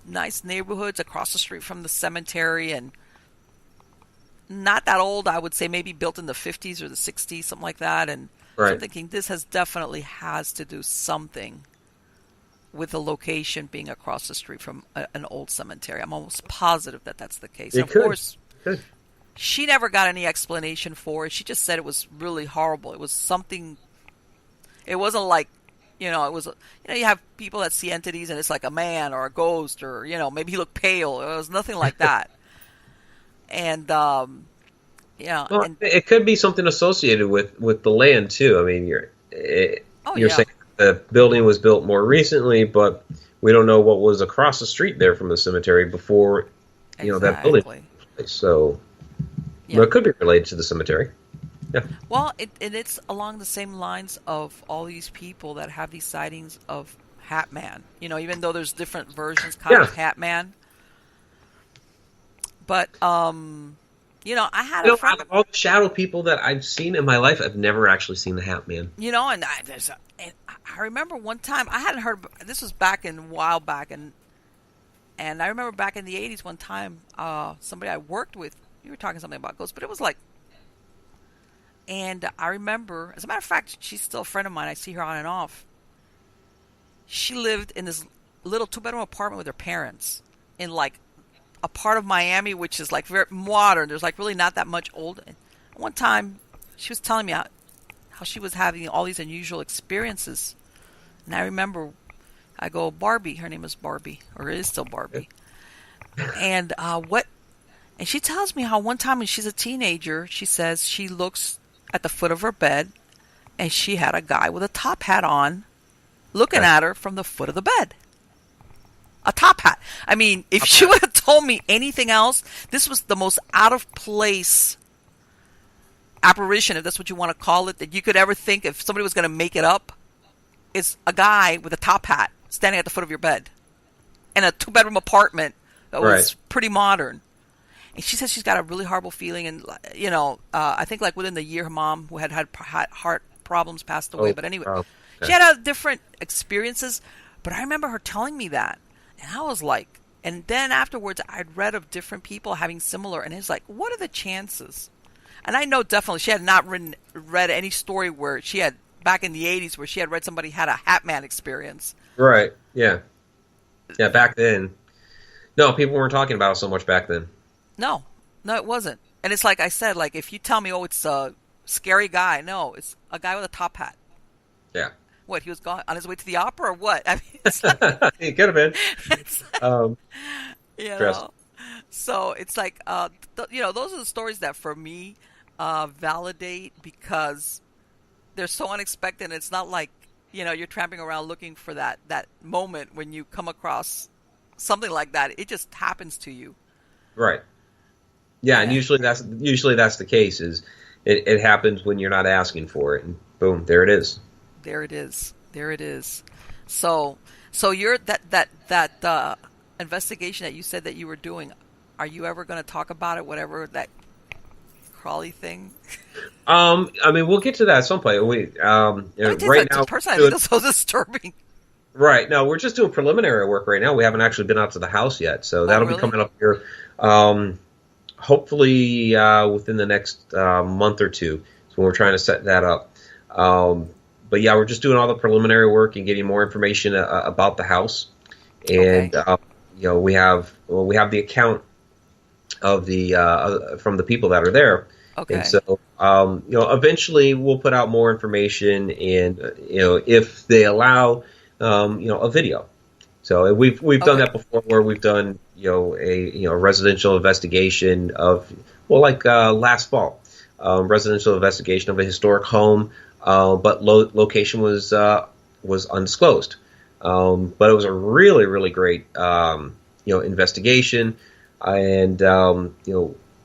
nice neighborhoods across the street from the cemetery, and not that old. I would say maybe built in the 50s or the 60s, something like that. And so I'm thinking this definitely has to do something with the location being across the street from an old cemetery. I'm almost positive that that's the case. Of course, she never got any explanation for it. She just said it was really horrible. It was something. It wasn't like, it was, you have people that see entities and it's like a man or a ghost or, maybe he looked pale. It was nothing like that. And, well, it could be something associated with the land too. I mean, you're saying the building was built more recently, but we don't know what was across the street there from the cemetery before, that building. So, Yeah. But it could be related to the cemetery. Yeah. Well, it's along the same lines of all these people that have these sightings of Hat Man. You know, even though there's different versions kind of Hat Man. But, you know, I had a friend. All the shadow people that I've seen in my life, I've never actually seen the Hat Man. You know, and I remember one time, I hadn't heard, this was back in a while back, and I remember back in the 80s one time, somebody I worked with, you were talking something about ghosts, but it was like, and I remember, as a matter of fact, she's still a friend of mine. I see her on and off. She lived in this little 2-bedroom apartment with her parents in like a part of Miami, which is like very modern. There's like really not that much old. And one time, she was telling me how she was having all these unusual experiences. And I remember, I go, Barbie, her name is Barbie, or it is still Barbie. And and she tells me how one time when she's a teenager, she says she looks at the foot of her bed, and she had a guy with a top hat on looking at her from the foot of the bed. A top hat. I mean, if she would have told me anything else, this was the most out of place apparition, if that's what you want to call it, that you could ever think if somebody was going to make it up. It's a guy with a top hat standing at the foot of your bed in a 2-bedroom apartment that was pretty modern. And she says she's got a really horrible feeling, and you know, I think like within the year, her mom, who had heart problems, passed away. But anyway, she had different experiences. But I remember her telling me that, and I was like, and then afterwards, I'd read of different people having similar, and it's like, what are the chances? And I know definitely she had not read any story where she had back in the 80s where she had read somebody had a Hat Man experience. Right. Yeah. Yeah. Back then, no, people weren't talking about it so much back then. No, it wasn't. And it's like I said, like if you tell me, oh, it's a scary guy, no, it's a guy with a top hat. Yeah. What, he was gone on his way to the opera or what? I mean, it's like, he could have been. It's like, you know, so it's like, you know, those are the stories that for me validate because they're so unexpected. It's not like, you know, you're tramping around looking for that moment when you come across something like that. It just happens to you. Right. Yeah, and usually that's the case. Is it happens when you're not asking for it, and boom, there it is. There it is. So you're that investigation that you said that you were doing. Are you ever going to talk about it? Whatever that Crawley thing. I mean, we'll get to that at some point. Right now, personally, it's so disturbing. Right. No, we're just doing preliminary work right now. We haven't actually been out to the house yet, so that'll be coming up here. Hopefully within the next month or two. So we're trying to set that up. But yeah, we're just doing all the preliminary work and getting more information about the house. And you know, we have the account of the from the people that are there. Okay. And so you know, eventually we'll put out more information, and you know, if they allow you know, a video. So we've done that before, where we've done a residential investigation of last fall, residential investigation of a historic home, but location was undisclosed. But it was a really, really great investigation, and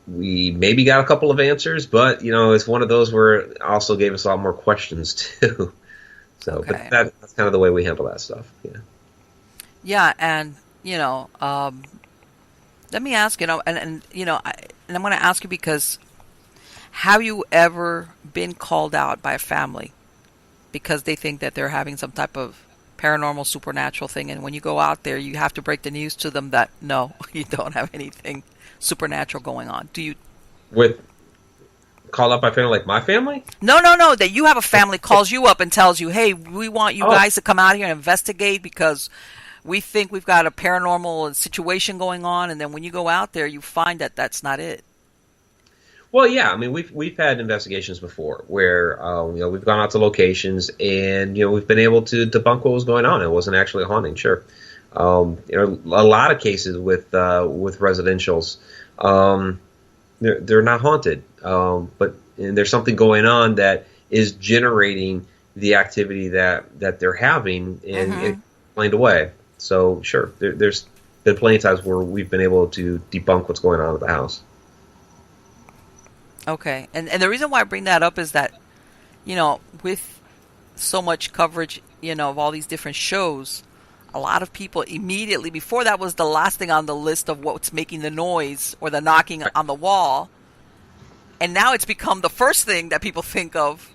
we maybe got a couple of answers, but it's one of those where it also gave us a lot more questions too. So, but that's kind of the way we handle that stuff. Yeah. Yeah, and let me ask, and I'm going to ask you because have you ever been called out by a family because they think that they're having some type of paranormal, supernatural thing, and when you go out there, you have to break the news to them that no, you don't have anything supernatural going on? Do you? Called up by family like my family? No. That you have a family calls you up and tells you, hey, we want you guys to come out here and investigate because we think we've got a paranormal situation going on, and then when you go out there, you find that that's not it. Well, yeah, I mean, we've had investigations before where we've gone out to locations and we've been able to debunk what was going on. It wasn't actually a haunting, sure. A lot of cases with residentials, they're not haunted, but there's something going on that is generating the activity that they're having and explained away. So sure, there's been plenty of times where we've been able to debunk what's going on at the house. Okay. And the reason why I bring that up is that, with so much coverage, of all these different shows, a lot of people immediately, before that was the last thing on the list of what's making the noise or the knocking on the wall. And now it's become the first thing that people think of.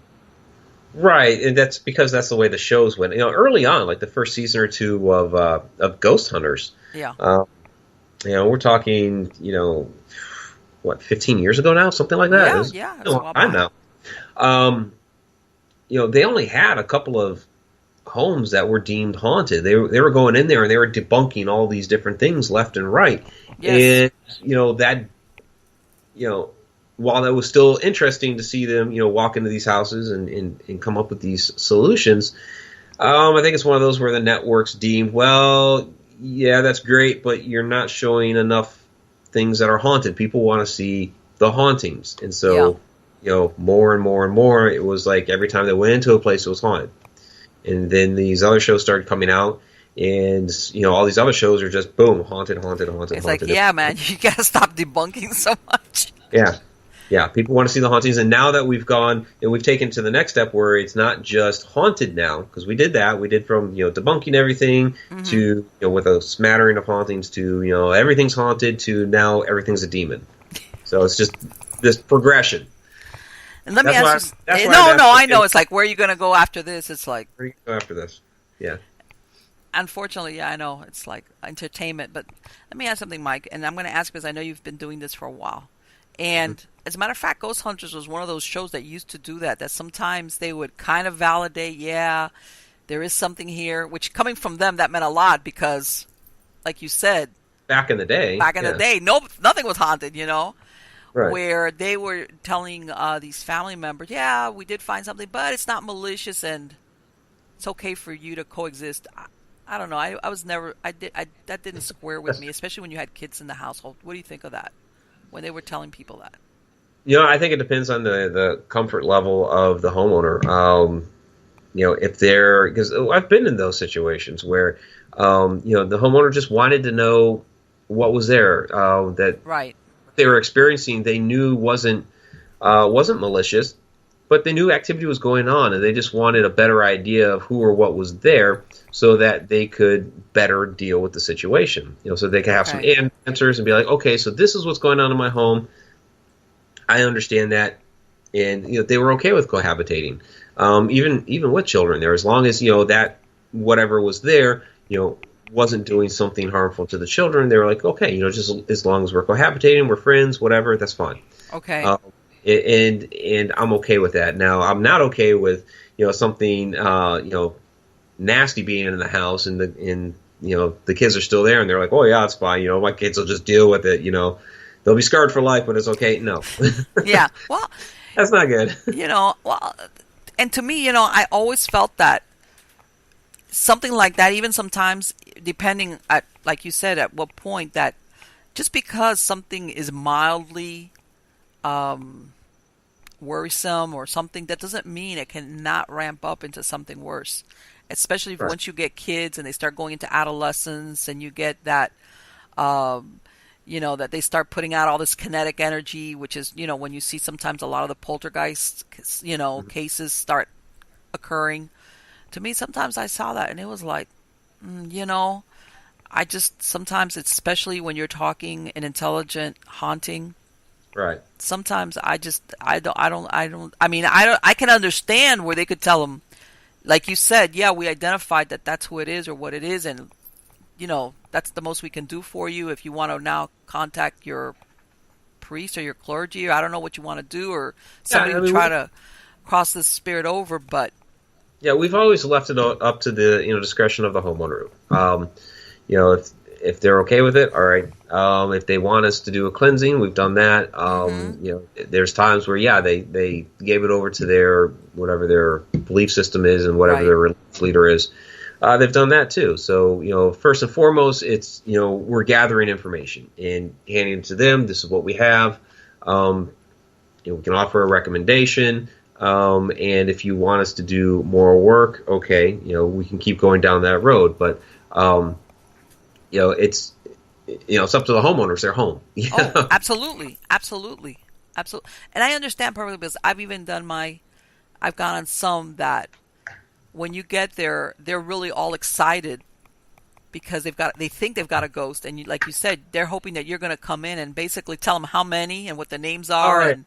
Right, and that's because that's the way the shows went. Early on, like the first season or two of Ghost Hunters. Yeah. We're talking, 15 years ago now, something like that. Yeah. It's a long time now. They only had a couple of homes that were deemed haunted. They were going in there and they were debunking all these different things left and right. Yes. And while that was still interesting to see them, walk into these houses and come up with these solutions, I think it's one of those where the networks deemed, well, yeah, that's great, but you're not showing enough things that are haunted. People want to see the hauntings. And so, more and more and more, it was like every time they went into a place, it was haunted. And then these other shows started coming out, and, all these other shows are just, boom, haunted. It's like, yeah, man, you got to stop debunking so much. Yeah, people want to see the hauntings, and now that we've gone and we've taken to the next step where it's not just haunted now, because we did that. We did from debunking everything to with a smattering of hauntings to everything's haunted to now everything's a demon. So it's just this progression. And let me ask you. No, I know. It's like, where are you going to go after this? It's like, where are you going to go after this? Yeah. Unfortunately, yeah, I know it's like entertainment. But let me ask something, Mike, and I'm going to ask because I know you've been doing this for a while. And as a matter of fact, Ghost Hunters was one of those shows that used to do that sometimes they would kind of validate, yeah, there is something here, which coming from them, that meant a lot because, like you said, back in the day, nothing was haunted, right. Where they were telling these family members, yeah, we did find something, but it's not malicious and it's okay for you to coexist. I don't know. That didn't square with me, especially when you had kids in the household. What do you think of that? When they were telling people that? I think it depends on the comfort level of the homeowner. If they're, because I've been in those situations where, the homeowner just wanted to know what was there, that right. they were experiencing, they knew wasn't malicious, but they knew activity was going on, and they just wanted a better idea of who or what was there so that they could better deal with the situation. So they could have some answers and be like, okay, so this is what's going on in my home. I understand that. And, they were okay with cohabitating, even with children there, as long as, that whatever was there, wasn't doing something harmful to the children. They were like, okay, just as long as we're cohabitating, we're friends, whatever, that's fine. Okay. And I'm okay with that. Now, I'm not okay with, something, nasty being in the house and the kids are still there and they're like, oh yeah, it's fine. My kids will just deal with it. They'll be scarred for life, but it's okay. No. Yeah. Well, that's not good. And to me, I always felt that something like that, even sometimes depending at, like you said, at what point, that just because something is mildly, worrisome or something, that doesn't mean it cannot ramp up into something worse. Especially once you get kids and they start going into adolescence and you get that, that they start putting out all this kinetic energy, which is, when you see sometimes a lot of the poltergeist, cases start occurring. To me, sometimes I saw that and it was like, I just, sometimes, especially when you're talking an intelligent haunting, right. Sometimes I can understand where they could tell them, like you said, yeah, we identified that that's who it is or what it is, and that's the most we can do for you. If you want to now contact your priest or your clergy, or I don't know what you want to do, or somebody to try to cross this spirit over, but yeah, we've always left it up to the discretion of the homeowner. If they're okay with it, all right. If they want us to do a cleansing, we've done that. There's times where, they gave it over to their, whatever their belief system is and whatever their religious leader is. They've done that too. So, first and foremost, it's, we're gathering information and handing it to them. This is what we have. We can offer a recommendation. And if you want us to do more work, okay, we can keep going down that road. But, it's up to the homeowners, their home. Oh, absolutely. Absolutely. absolutely. And I understand perfectly because I've gone on some that when you get there, they're really all excited because they think they've got a ghost, and like you said, they're hoping that you're going to come in and basically tell them how many and what the names All are, right. and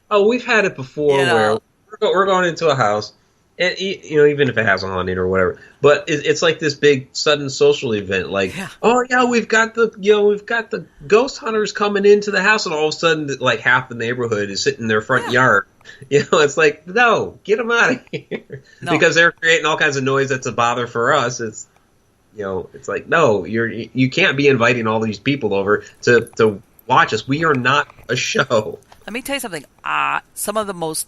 Oh, we've had it you before where know, we're going into a house, and even if it has a haunting or whatever, but it's like this big sudden social event. Like, yeah, oh yeah, we've got the ghost hunters coming into the house, and all of a sudden, like half the neighborhood is sitting in their front yeah, yard. It's like, no, get them out of here no. because they're creating all kinds of noise that's a bother for us. It's like, no, you can't be inviting all these people over to watch us. We are not a show. Let me tell you something. Some of the most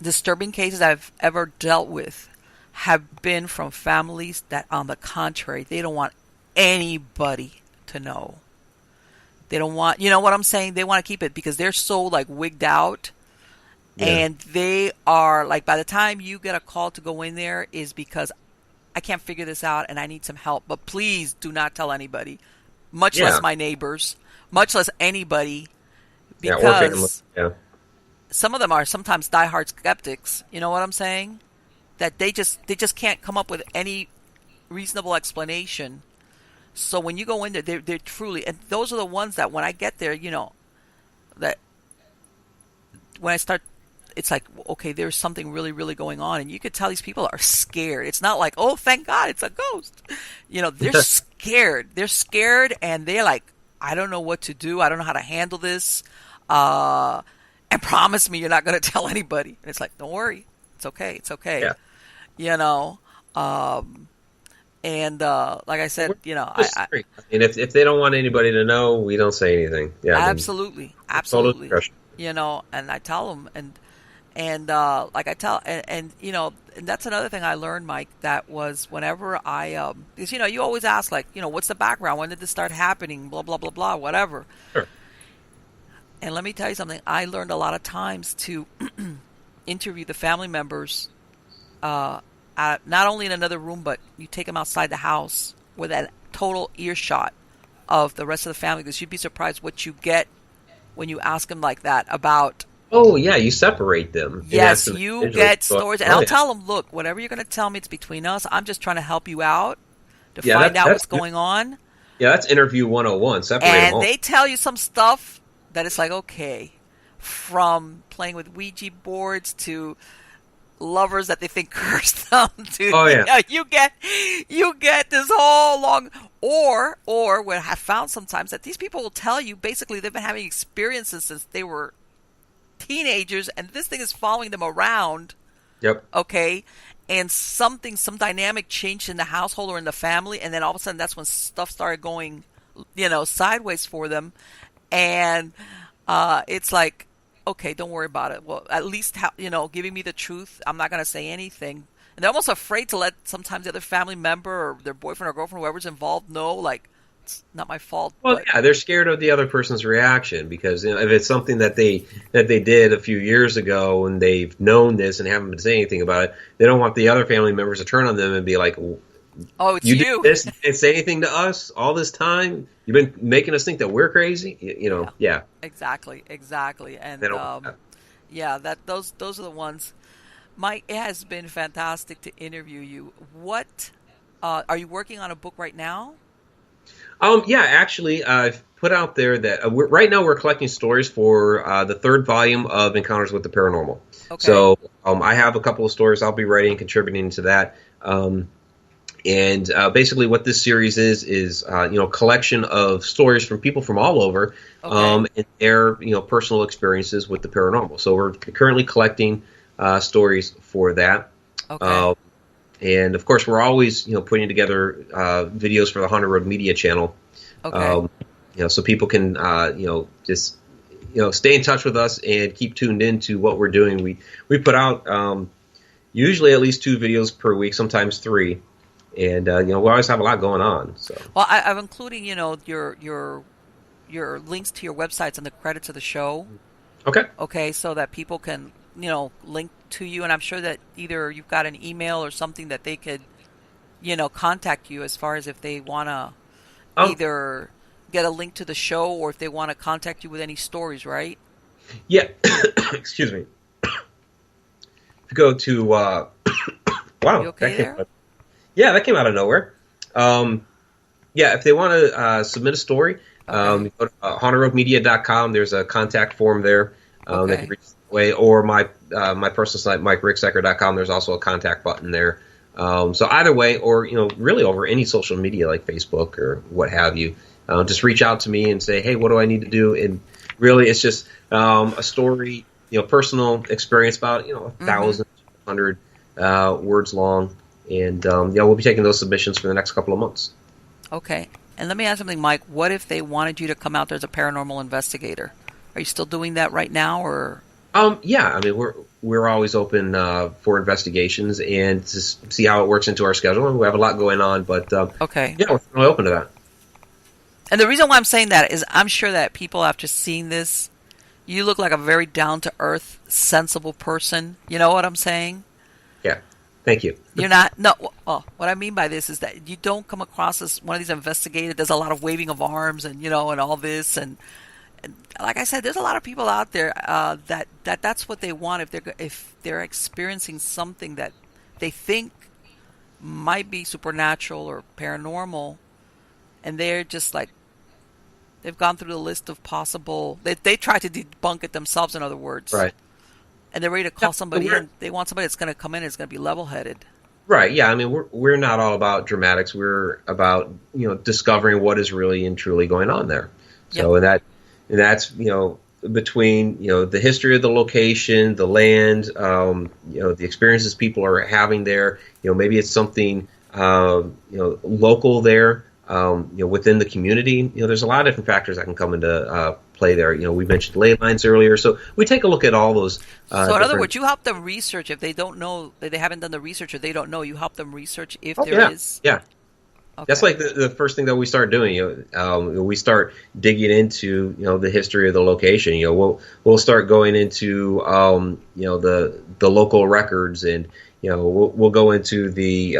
disturbing cases I've ever dealt with have been from families that, on the contrary, they don't want anybody to know. They don't want, you know what I'm saying? They want to keep it because they're so like wigged out, Yeah. and they are like, by the time you get a call to go in there is because I can't figure this out and I need some help, but please do not tell anybody, much Yeah. less my neighbors, much less anybody, Yeah, or family. because Yeah. some of them are sometimes diehard skeptics. You know what I'm saying? That they just can't come up with any reasonable explanation. So when you go in there, they're truly, and those are the ones that when I get there, that when I start, it's like, okay, there's something really, really going on, and you could tell these people are scared. It's not like, oh, thank God, it's a ghost. They're scared. They're scared, and they're like, I don't know what to do. I don't know how to handle this. And promise me you're not going to tell anybody. And it's like, don't worry, it's okay. It's okay. Yeah. And like I said, I mean, if they don't want anybody to know, we don't say anything. Yeah. absolutely, Total discretion. And I tell them, and like I tell, and that's another thing I learned, Mike. That was whenever I, because you always ask, like, what's the background? When did this start happening? Blah blah blah blah, whatever. Sure. And let me tell you something. I learned a lot of times to interview the family members, not only in another room, but you take them outside the house with a total earshot of the rest of the family, because you'd be surprised what you get when you ask them like that about. Oh yeah, you separate them. Yes, you get stories, and I'll yeah. tell them, look, whatever you're going to tell me, it's between us. I'm just trying to help you out to Yeah, find out that's what's going on. Yeah, that's interview 101. Separate them And all. they tell you some stuff that it's like, okay, from playing with Ouija boards to lovers that they think cursed them to, Oh, yeah. you get this whole long, or what I have found sometimes that these people will tell you basically they've been having experiences since they were teenagers, and this thing is following them around. Yep. Okay, and some dynamic changed in the household or in the family, and then all of a sudden that's when stuff started going, sideways for them, and it's like, okay, don't worry about it. Well, at least giving me the truth. I'm not going to say anything, and they're almost afraid to let sometimes the other family member or their boyfriend or girlfriend, whoever's involved, know, like, it's not my fault. Well, but, yeah, they're scared of the other person's reaction because if it's something that they did a few years ago and they've known this and haven't been saying anything about it, they don't want the other family members to turn on them and be like, oh, it's you you. did this, didn't say anything to us all this time. You've been making us think that we're crazy. Yeah. Exactly, and They don't those are the ones. Mike, it has been fantastic to interview you. What are you working on a book right now? Yeah, actually, I've put out there that right now we're collecting stories for the third volume of Encounters with the Paranormal. Okay. So I have a couple of stories I'll be writing and contributing to that. And basically what this series is collection of stories from people from all over, and their personal experiences with the paranormal. So we're currently collecting stories for that. Okay. And of course, we're always putting together videos for the Haunted Road Media channel. Okay. So people can just stay in touch with us and keep tuned into what we're doing. We put out usually at least 2 videos per week, sometimes 3. And we always have a lot going on. So, well, I'm including your links to your websites and the credits of the show. Okay. Okay, so that people can link to you, and I'm sure that either you've got an email or something that they could contact you as far as if they want to either get a link to the show, or if they want to contact you with any stories, right? Yeah. Excuse me. Go to wow, You okay that came out of nowhere. Yeah, if they want to submit a story, go to hauntedroadmedia.com. There's a contact form there. They can reach that way, or my personal site, MikeRicksecker.com. There's also a contact button there. So either way, or really over any social media like Facebook or what have you, just reach out to me and say, hey, what do I need to do? And really, it's just a story, personal experience about 1,100 words long, and we'll be taking those submissions for the next couple of months. Okay, and let me ask something, Mike. What if they wanted you to come out there as a paranormal investigator? Are you still doing that right now, or? Yeah, I mean we're always open for investigations and to see how it works into our schedule. And we have a lot going on, but okay, yeah, we're really open to that. And the reason why I'm saying that is I'm sure that people, after seeing this, you look like a very down-to-earth, sensible person. You know what I'm saying? Yeah. Thank you. You're not. No. Well, what I mean by this is that you don't come across as one of these investigators. There's a lot of waving of arms and and all this and like I said, there's a lot of people out there that's what they want if they're experiencing something that they think might be supernatural or paranormal, and they're just like, they've gone through the list of possible. They try to debunk it themselves, in other words. Right. And they're ready to call somebody in. They want somebody that's going to come in and is going to be level-headed. Right. Yeah. I mean, we're not all about dramatics. We're about discovering what is really and truly going on there. So that's between the history of the location, the land, the experiences people are having there. Maybe it's something local there. Within the community, there's a lot of different factors that can come into play there. We mentioned ley lines earlier, so we take a look at all those. So in other words, you help them research if they don't know, they haven't done the research, or they don't know. You help them research if there is. Yeah. Okay. That's like the first thing that we start doing. We start digging into the history of the location. We'll start going into the local records, and we'll go into the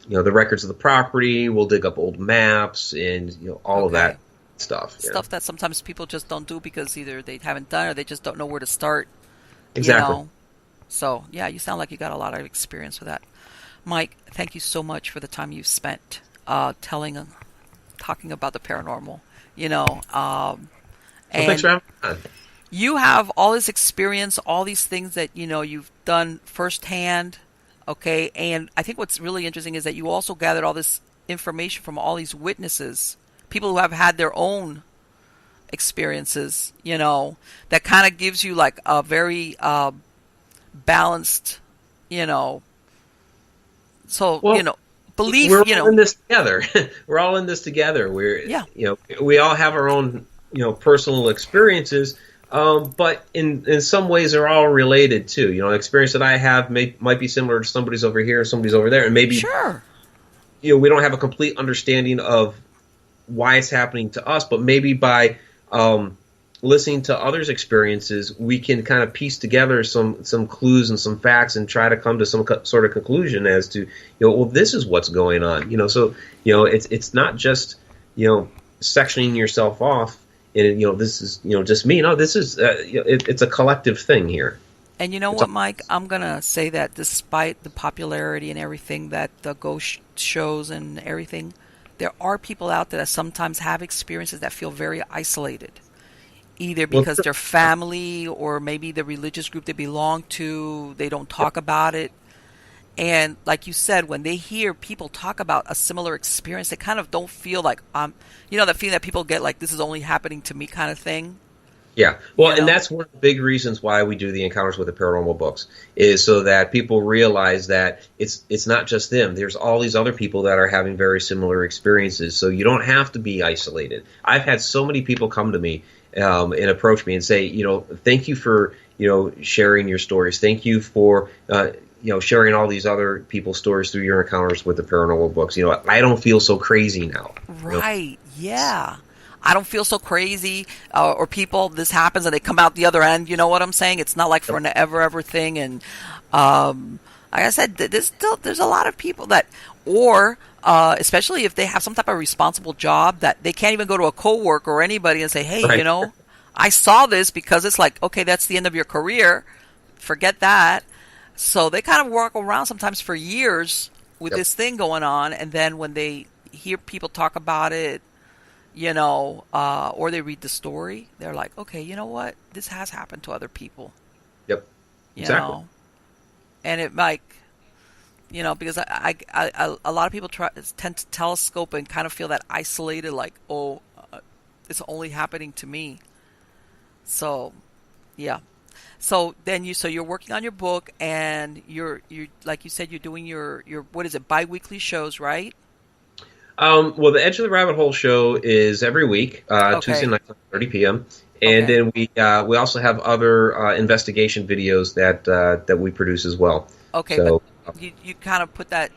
the records of the property. We'll dig up old maps and all of that stuff. Stuff that sometimes people just don't do because either they haven't done or they just don't know where to start. Exactly. So yeah, you sound like you got a lot of experience with that. Mike, thank you so much for the time you've spent talking about the paranormal. And thanks for having me. You have all this experience, all these things that you've done firsthand. Okay, and I think what's really interesting is that you also gathered all this information from all these witnesses, people who have had their own experiences. That kind of gives you like a very balanced, So belief. We're all in this together. We're all in this together. We all have our own personal experiences. But in some ways, they're all related too. Experience that I have might be similar to somebody's over here, somebody's over there, and maybe we don't have a complete understanding of why it's happening to us. But maybe by listening to others' experiences, we can kind of piece together some clues and some facts and try to come to some sort of conclusion as to this is what's going on. So it's not just sectioning yourself off. And this is just me. No, this is it's a collective thing here. And you know what, Mike? I'm gonna say that despite the popularity and everything that the ghost shows and everything, there are people out there that sometimes have experiences that feel very isolated, either because their family or maybe the religious group they belong to, they don't talk about it. And like you said, when they hear people talk about a similar experience, they kind of don't feel like, that feeling that people get like, this is only happening to me kind of thing. Yeah. Well, and that's one of the big reasons why we do the Encounters with the Paranormal books, is so that people realize that it's not just them. There's all these other people that are having very similar experiences. So you don't have to be isolated. I've had so many people come to me and approach me and say, thank you for, sharing your stories. Thank you for, sharing all these other people's stories through your Encounters with the Paranormal books. I don't feel so crazy now. Right. Yeah. I don't feel so crazy. Or people, this happens and they come out the other end. You know what I'm saying? It's not like for an ever thing. And like I said, there's a lot of people that, or especially if they have some type of responsible job that they can't even go to a coworker or anybody and say, hey, Right. I saw this, because it's like, okay, that's the end of your career. Forget that. So they kind of walk around sometimes for years with Yep. this thing going on. And then when they hear people talk about it, or they read the story, they're like, okay, you know what? This has happened to other people, Yep. you Exactly. know, and it like, because a lot of people tend to telescope and kind of feel that isolated, like, oh, it's only happening to me. So, yeah. So you're working on your book, and you're like you said, you're doing your what is it, biweekly shows, right? Well, the Edge of the Rabbit Hole show is every week, Tuesday Okay. night at 30 p.m. And Okay. then we also have other investigation videos that we produce as well. Okay, but So you kind of put that,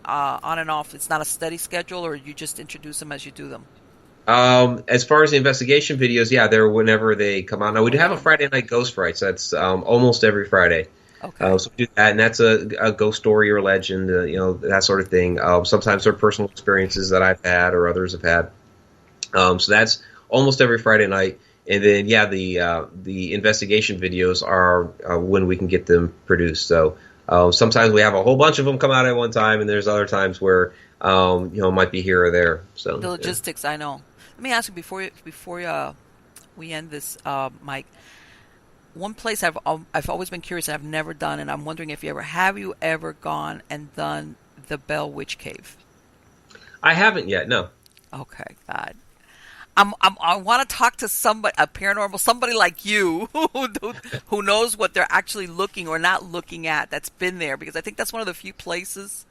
on and off. It's not a steady schedule, or you just introduce them as you do them. as far as the investigation videos, yeah, they're whenever they come out. Now we do have a Okay. Friday night ghost fright. So that's almost every Friday. Okay. So we do that, and that's a ghost story or legend, that sort of thing. Sometimes they're personal experiences that I've had or others have had. So that's almost every Friday night. And then, yeah, the investigation videos are when we can get them produced. So sometimes we have a whole bunch of them come out at one time, and there's other times where it might be here or there. The So yeah. logistics, I know. Let me ask you before we end this, Mike. One place I've always been curious and I've never done, and I'm wondering if you ever gone and done the Bell Witch Cave? I haven't yet. No. Okay, God. I want to talk to somebody, a paranormal, somebody like you, who knows what they're actually looking or not looking at, that's been there, because I think that's one of the few places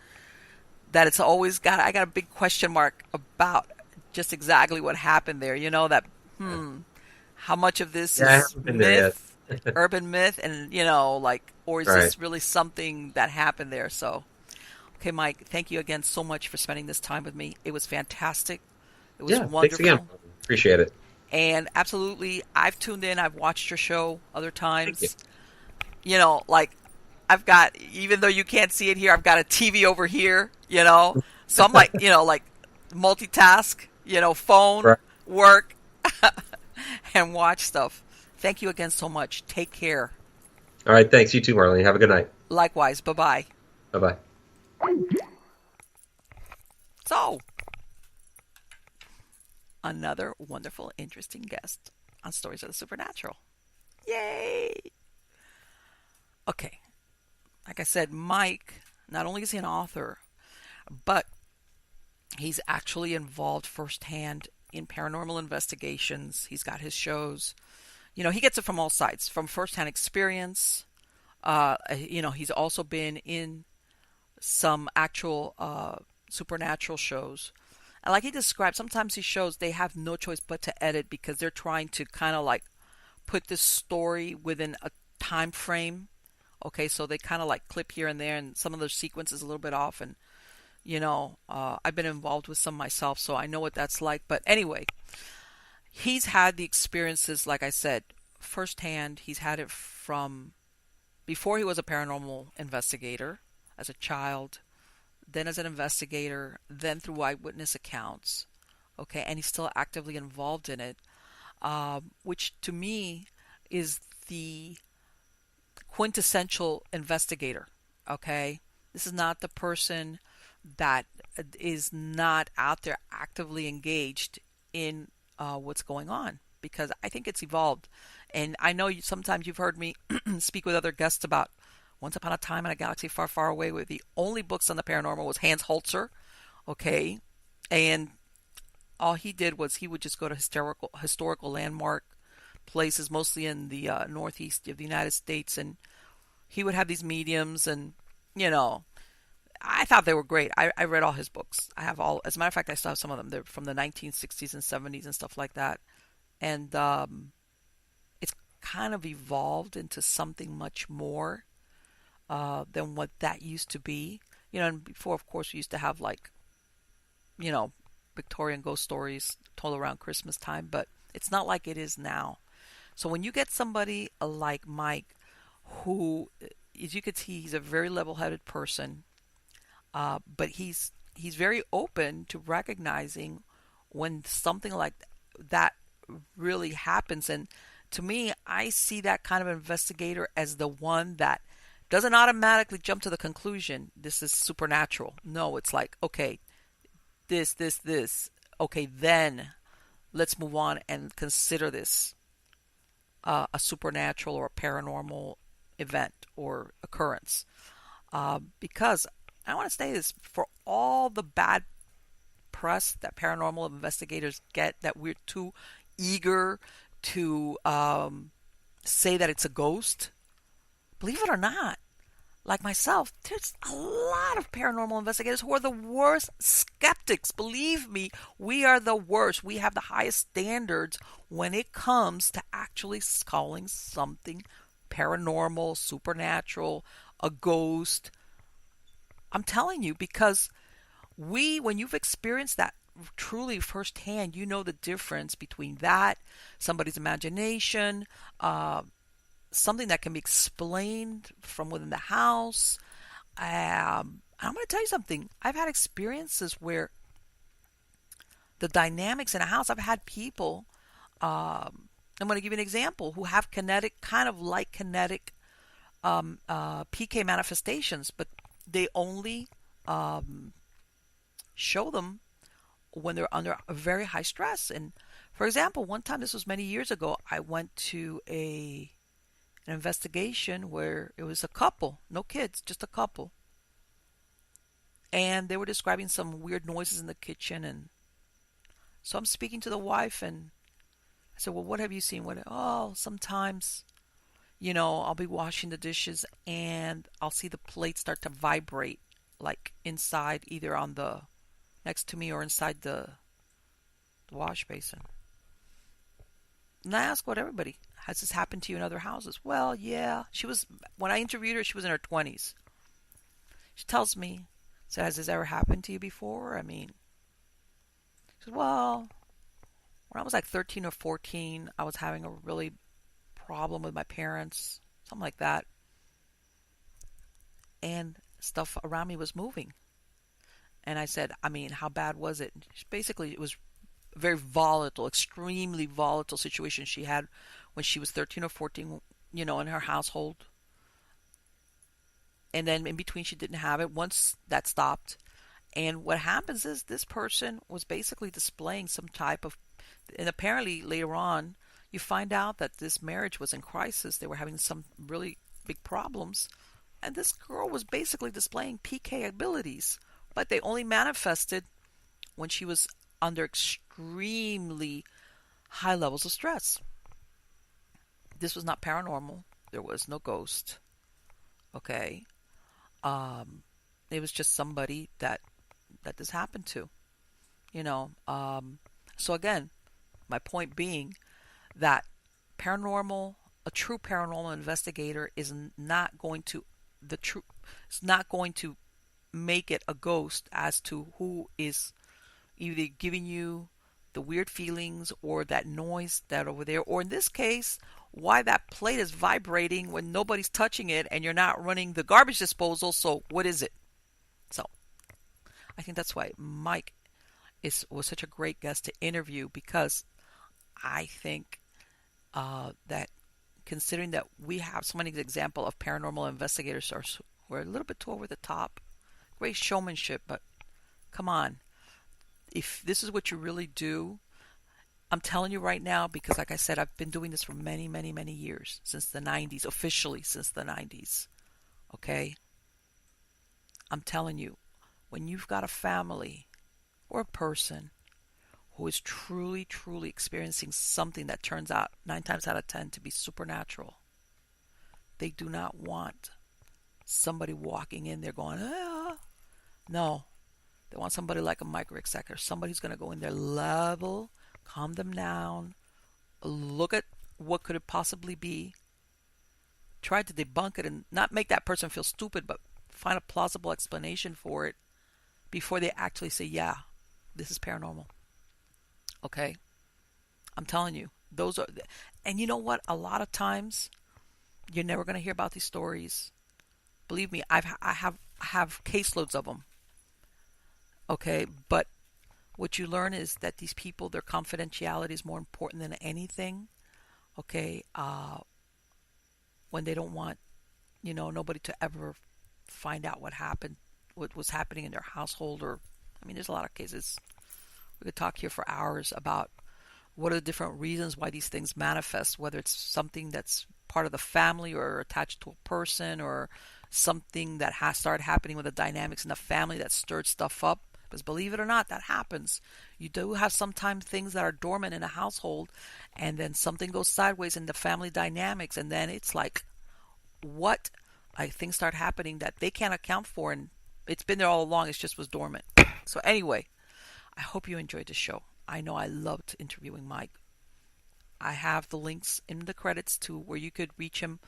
that it's always I got a big question mark about just exactly what happened there. That, how much of this Yeah, I is haven't been there yet. myth, urban myth, and, like, or is Right. this really something that happened there? So, okay, Mike, thank you again so much for spending this time with me. It was fantastic. It was Yeah. Thanks again. wonderful. Appreciate it. And absolutely, I've tuned in. I've watched your show other Thank you. times. Like, I've got, even though you can't see it here, I've got a TV over here, So I'm like, like multitask, phone, Right. work, and watch stuff. Thank you again so much. Take care. All right. Thanks. You too, Marlene. Have a good night. Likewise. Bye bye. Bye bye. So, another wonderful, interesting guest on Stories of the Supernatural. Yay! Okay. Like I said, Mike, not only is he an author, but he's actually involved firsthand in paranormal investigations. He's got his shows. He gets it from all sides, from firsthand experience. He's also been in some actual supernatural shows. And like he described, sometimes these shows, they have no choice but to edit, because they're trying to kind of like put this story within a time frame. Okay, so they kind of like clip here and there, and some of the sequences a little bit off. And I've been involved with some myself, so I know what that's like. But anyway, he's had the experiences, like I said, firsthand. He's had it from before he was a paranormal investigator, as a child, then as an investigator, then through eyewitness accounts. Okay, and he's still actively involved in it, which to me is the quintessential investigator. Okay, this is not the person that is not out there actively engaged in what's going on, because I think it's evolved. And I know sometimes you've heard me speak with other guests about Once Upon a Time in a Galaxy Far, Far Away, where the only books on the paranormal was Hans Holzer. Okay, and all he did was he would just go to historical landmark places, mostly in the northeast of the United States, and he would have these mediums, and you know, I thought they were great. I read all his books. I have all, as a matter of fact, I still have some of them. They're from the 1960s and 70s and stuff like that, and it's kind of evolved into something much more than what that used to be. And before, of course, we used to have like, you know, Victorian ghost stories told around Christmas time, but it's not like it is now. So when you get somebody like Mike, who, as you could see, he's a very level-headed person, but he's he's very open to recognizing when something like that really happens. And to me, I see that kind of investigator as the one that doesn't automatically jump to the conclusion this is supernatural. No, it's like, okay, this. Okay, then let's move on and consider this a supernatural or a paranormal event or occurrence. Because I want to say this, for all the bad press that paranormal investigators get, that we're too eager to say that it's a ghost, believe it or not, like myself, there's a lot of paranormal investigators who are the worst skeptics. Believe me, we are the worst. We have the highest standards when it comes to actually calling something paranormal, supernatural, a ghost. I'm telling you, because when you've experienced that truly firsthand, you know the difference between that, somebody's imagination, something that can be explained from within the house. I'm going to tell you something. I've had experiences where the dynamics in a house, I've had people, I'm going to give you an example, who have kinetic, kind of like kinetic PK manifestations, but they only show them when they're under a very high stress. And for example, one time, this was many years ago, I went to an investigation where it was a couple, no kids, just a couple. And they were describing some weird noises in the kitchen. And so I'm speaking to the wife, and I said, well, what have you seen? Oh, sometimes, I'll be washing the dishes and I'll see the plate start to vibrate, like inside, either on the next to me or inside the wash basin. And I ask what everybody, has this happened to you in other houses? Well, yeah. When I interviewed her, she was in her 20s. She tells me, so has this ever happened to you before? She said, well, when I was like 13 or 14, I was having a really problem with my parents, something like that. And stuff around me was moving. And I said, how bad was it? Basically, it was a very volatile, extremely volatile situation she had when she was 13 or 14, in her household. And then in between, she didn't have it. Once that stopped. And what happens is this person was basically displaying some type of, and apparently later on, you find out that this marriage was in crisis. They were having some really big problems. And this girl was basically displaying PK abilities, but they only manifested when she was under extremely high levels of stress. This was not paranormal. There was no ghost. Okay. It was just somebody that this happened to. So again, my point being that a true paranormal investigator is not going to make it a ghost as to who is either giving you the weird feelings or that noise that over there, or in this case, why that plate is vibrating when nobody's touching it and you're not running the garbage disposal. So what is it? So I think that's why Mike was such a great guest to interview, because I think that considering that we have so many examples of paranormal investigators who are a little bit too over the top, great showmanship, but come on. If this is what you really do, I'm telling you right now, because like I said, I've been doing this for many, many, many years, since the 90s, officially since the 90s. Okay? I'm telling you, when you've got a family or a person who is truly, truly experiencing something that turns out 9 times out of 10 to be supernatural, they do not want somebody walking in there going, ah. No. They want somebody like a Mike Ricksecker, somebody who's going to go in there, level, calm them down, look at what could it possibly be, try to debunk it and not make that person feel stupid, but find a plausible explanation for it before they actually say, yeah, this is paranormal. Okay? I'm telling you, those are, and you know what? A lot of times, you're never going to hear about these stories. Believe me, I have caseloads of them. Okay, but what you learn is that these people, their confidentiality is more important than anything. Okay, when they don't want, nobody to ever find out what happened, what was happening in their household, or, I mean, there's a lot of cases. We could talk here for hours about what are the different reasons why these things manifest, whether it's something that's part of the family or attached to a person, or something that has started happening with the dynamics in the family that stirred stuff up. Because believe it or not, that happens. You do have sometimes things that are dormant in a household, and then something goes sideways in the family dynamics, and then it's like, what? Like, things start happening that they can't account for, and it's been there all along. It just was dormant. So anyway, I hope you enjoyed the show. I know I loved interviewing Mike. I have the links in the credits to where you could reach him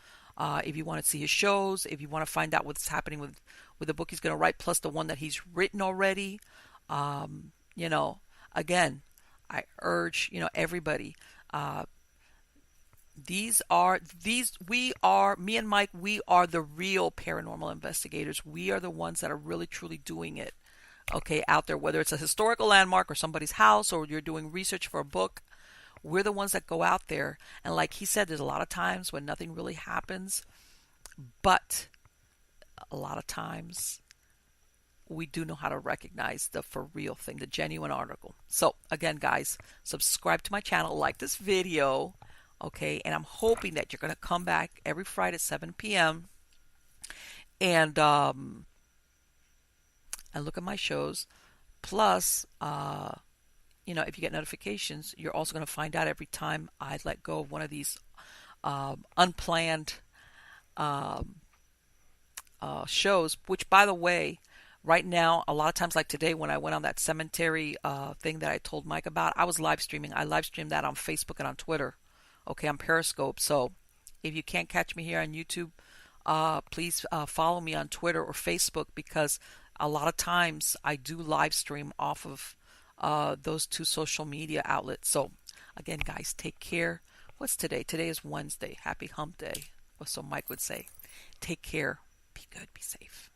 if you want to see his shows, if you want to find out what's happening with the book he's going to write, plus the one that he's written already. You know, again, I urge, everybody. We are, me and Mike, we are the real paranormal investigators. We are the ones that are really, truly doing it. Okay, out there, whether it's a historical landmark or somebody's house, or you're doing research for a book, we're the ones that go out there. And like he said, there's a lot of times when nothing really happens, but a lot of times we do know how to recognize the for real thing, the genuine article. So again, guys, subscribe to my channel, like this video, okay? And I'm hoping that you're going to come back every Friday at 7 p.m. and look at my shows. Plus, if you get notifications, you're also going to find out every time I let go of one of these unplanned shows, which, by the way, right now, a lot of times like today when I went on that cemetery thing that I told Mike about, I was live streaming. I live streamed that on Facebook and on Twitter, okay, on Periscope. So if you can't catch me here on YouTube, please follow me on Twitter or Facebook, because a lot of times I do live stream off of those two social media outlets. So again, guys, take care. What's today? Today is Wednesday. Happy hump day, or so Mike would say. Take care. Be good. Be safe.